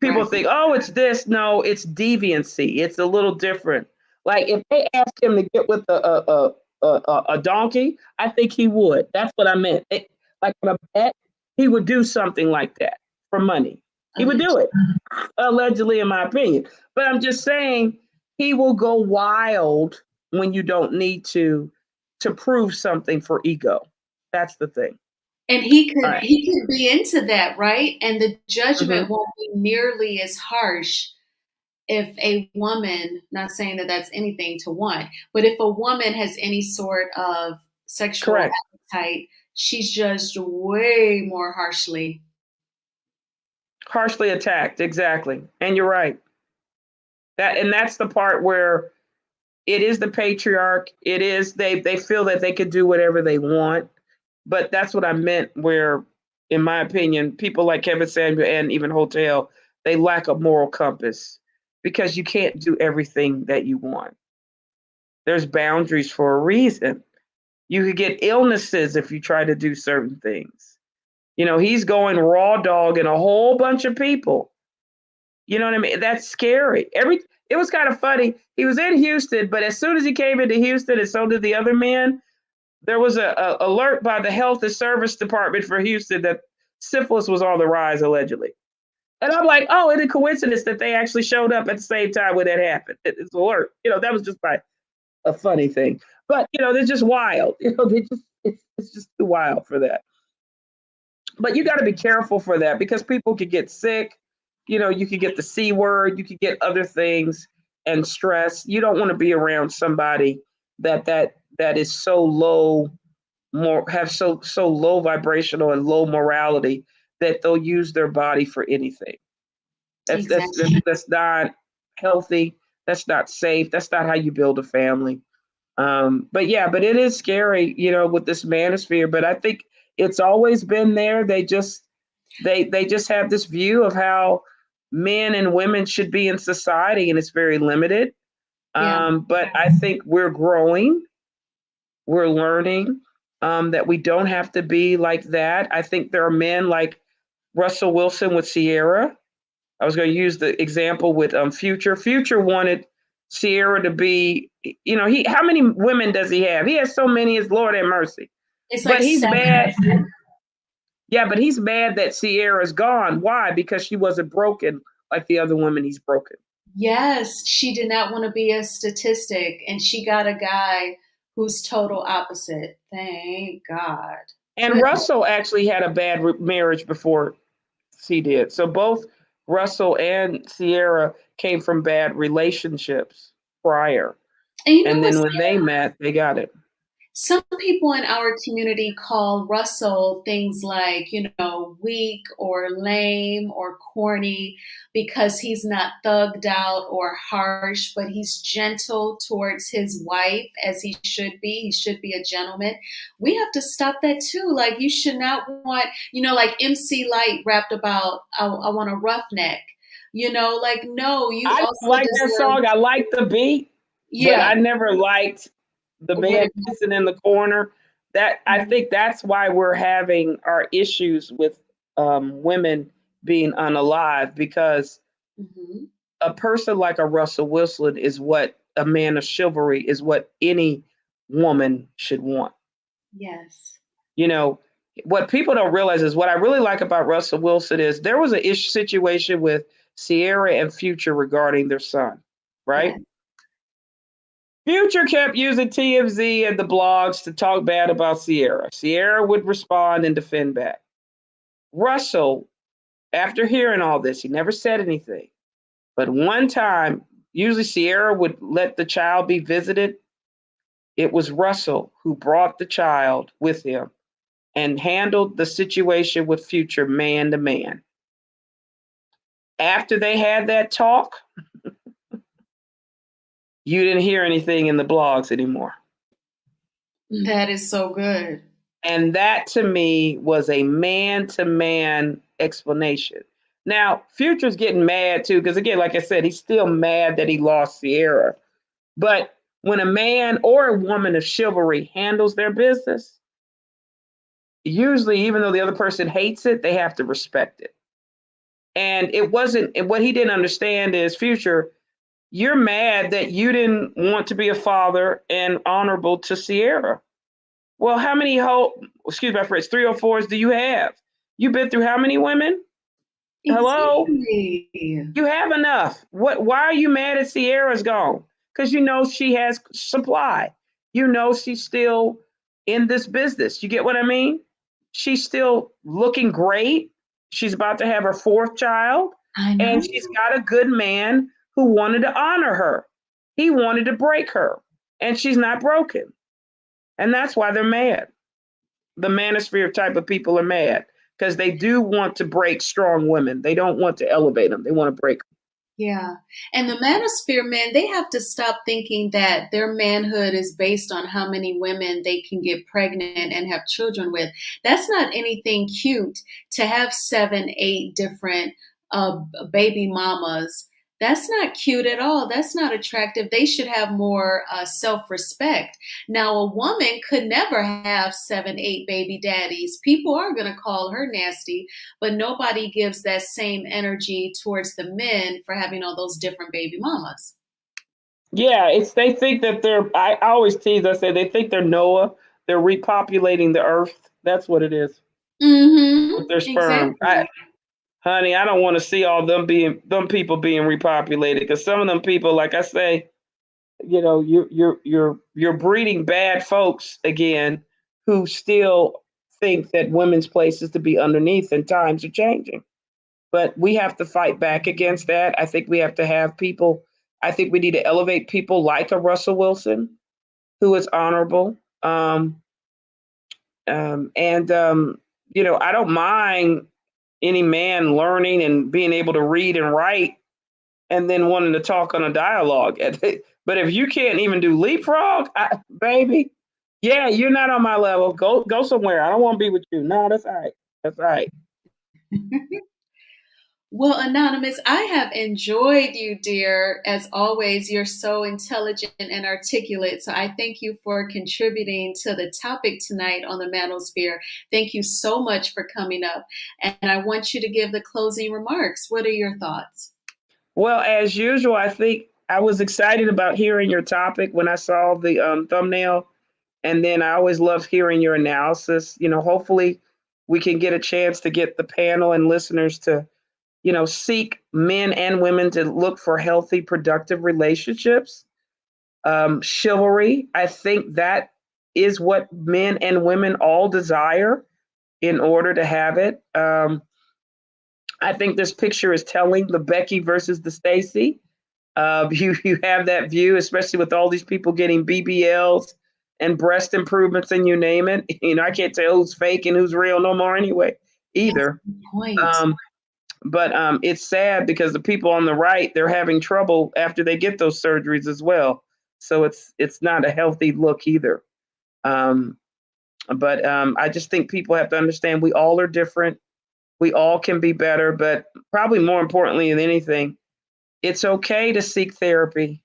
people right. think, oh, it's this. No, it's deviancy. It's a little different. Like if they asked him to get with a donkey, I think he would. That's what I meant. Like on a bet, he would do something like that for money. He would do it, allegedly, in my opinion. But I'm just saying, he will go wild when you don't need to prove something for ego. That's the thing. And he could be into that, right? And the judgment won't be nearly as harsh if a woman, not saying that that's anything to want, but if a woman has any sort of sexual appetite, she's judged way more harshly. Harshly attacked, exactly. And you're right. That's the part where it is the patriarch. It is they feel that they could do whatever they want. But that's what I meant, where, in my opinion, people like Kevin Samuel and even Hotel, they lack a moral compass because you can't do everything that you want. There's boundaries for a reason. You could get illnesses if you try to do certain things. He's going raw dog in a whole bunch of people. You know what I mean? That's scary. It was kind of funny. He was in Houston, but as soon as he came into Houston, and so did the other men, there was a alert by the Health and Service Department for Houston that syphilis was on the rise, allegedly. And I'm like, oh, it's a coincidence that they actually showed up at the same time when that happened. It's an alert. That was just a funny thing. But they're just wild. It's just too wild for that. But you got to be careful for that because people could get sick. You could get the C word, you could get other things and stress. You don't want to be around somebody that is so low, have so low vibrational and low morality that they'll use their body for anything. Exactly. That's not healthy. That's not safe. That's not how you build a family. But it is scary, with this manosphere. But I think it's always been there. They just have this view of how men and women should be in society, and it's very limited. Yeah. But I think we're growing, we're learning that we don't have to be like that. I think there are men like Russell Wilson with Sierra. I was going to use the example with Future. Future wanted Sierra to be, how many women does he have? He has so many as Lord have mercy. It's But like he's mad. 7. Yeah, but he's mad that Sierra's gone. Why? Because she wasn't broken like the other women he's broken. Yes, she did not want to be a statistic, and she got a guy who's total opposite. Thank God. And Good. Russell actually had a bad marriage before she did. So both Russell and Sierra came from bad relationships prior. And you know And then what's when they met, they got it. Some people in our community call Russell things like, weak or lame or corny because he's not thugged out or harsh, but he's gentle towards his wife as he should be. He should be a gentleman. We have to stop that too. Like, you should not want, like MC Light rapped about, I want a roughneck. No, you I also like that deserve, song. I like the beat, but yeah, I never liked the what man it, kissing in the corner. That I think that's why we're having our issues with women being unalive, because Mhm. a person like a Russell Wilson is what a man of chivalry is, what any woman should want. Yes. You know, what people don't realize is what I really like about Russell Wilson is there was an situation with Sierra and Future regarding their son, right? Yes. Future kept using TMZ and the blogs to talk bad about Sierra. Sierra would respond and defend back. Russell, after hearing all this, he never said anything. But one time, usually Sierra would let the child be visited. It was Russell who brought the child with him and handled the situation with Future man to man. After they had that talk, you didn't hear anything in the blogs anymore. That is so good. And that to me was a man to man explanation. Now, Future's getting mad too, because again, like I said, he's still mad that he lost Sierra. But when a man or a woman of chivalry handles their business, usually, even though the other person hates it, they have to respect it. And it wasn't, and what he didn't understand is, Future, you're mad that you didn't want to be a father and honorable to Sierra. Well, how many excuse my French, 304s do you have? You've been through how many women? Hello? Exactly. You have enough. Why are you mad at Sierra's gone? Because she has supply. She's still in this business. You get what I mean? She's still looking great. She's about to have her 4th child, I and know. she's got a good man who wanted to honor her. He wanted to break her, and she's not broken. And that's why they're mad. The manosphere type of people are mad because they do want to break strong women. They don't want to elevate them. They want to break them. Yeah. And the manosphere men, they have to stop thinking that their manhood is based on how many women they can get pregnant and have children with. That's not anything cute to have 7, 8 different baby mamas That's not cute at all. That's not attractive. They should have more self respect. Now, a woman could never have seven, eight baby daddies. People are going to call her nasty, but nobody gives that same energy towards the men for having all those different baby mamas. Yeah, it's they think that I always tease, I say they think they're Noah. They're repopulating the earth. That's what it is with their sperm. Exactly. Honey, I don't want to see all them people being repopulated because some of them people, like I say, you're breeding bad folks again who still think that women's place is to be underneath and times are changing. But we have to fight back against that. I think we have to have people. I think we need to elevate people like a Russell Wilson, who is honorable. And I don't mind any man learning and being able to read and write, and then wanting to talk on a dialogue. But if you can't even do leapfrog, baby, yeah, you're not on my level. Go somewhere. I don't want to be with you. No, that's all right. That's all right. Well, Anonymous, I have enjoyed you, dear. As always, you're so intelligent and articulate. So I thank you for contributing to the topic tonight on the Manosphere. Thank you so much for coming up. And I want you to give the closing remarks. What are your thoughts? Well, as usual, I think I was excited about hearing your topic when I saw the thumbnail. And then I always love hearing your analysis. Hopefully we can get a chance to get the panel and listeners to, seek men and women to look for healthy, productive relationships. Chivalry, I think that is what men and women all desire in order to have it. I think this picture is telling, the Becky versus the Stacy. You have that view, especially with all these people getting BBLs and breast improvements, and you name it. I can't tell who's fake and who's real no more anyway, That's either. the point. But it's sad because the people on the right, they're having trouble after they get those surgeries as well. So it's not a healthy look either. Um, but I just think people have to understand we all are different. We all can be better, but probably more importantly than anything, it's okay to seek therapy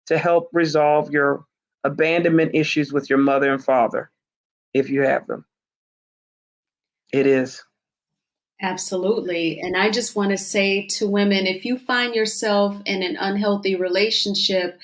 to help resolve your abandonment issues with your mother and father if you have them. It is. Absolutely. And I just want to say to women, if you find yourself in an unhealthy relationship,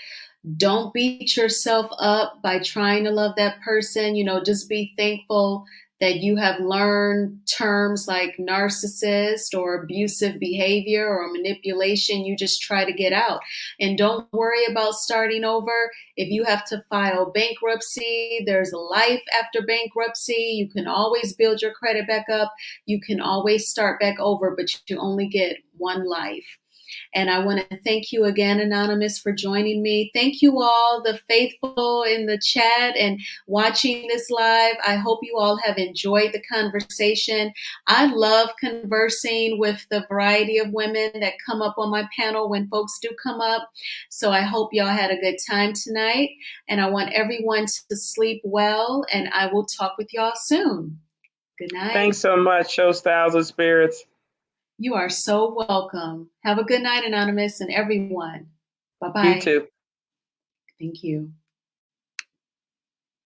don't beat yourself up by trying to love that person. Just be thankful that you have learned terms like narcissist or abusive behavior or manipulation. You just try to get out. And don't worry about starting over. If you have to file bankruptcy, there's a life after bankruptcy. You can always build your credit back up. You can always start back over, but you only get one life. And I want to thank you again, Anonymous, for joining me. Thank you all, the faithful in the chat and watching this live. I hope you all have enjoyed the conversation. I love conversing with the variety of women that come up on my panel when folks do come up. So I hope y'all had a good time tonight. And I want everyone to sleep well. And I will talk with y'all soon. Good night. Thanks so much, Show Styles and Spirits. You are so welcome. Have a good night, Anonymous, and everyone. Bye-bye. You too. Thank you.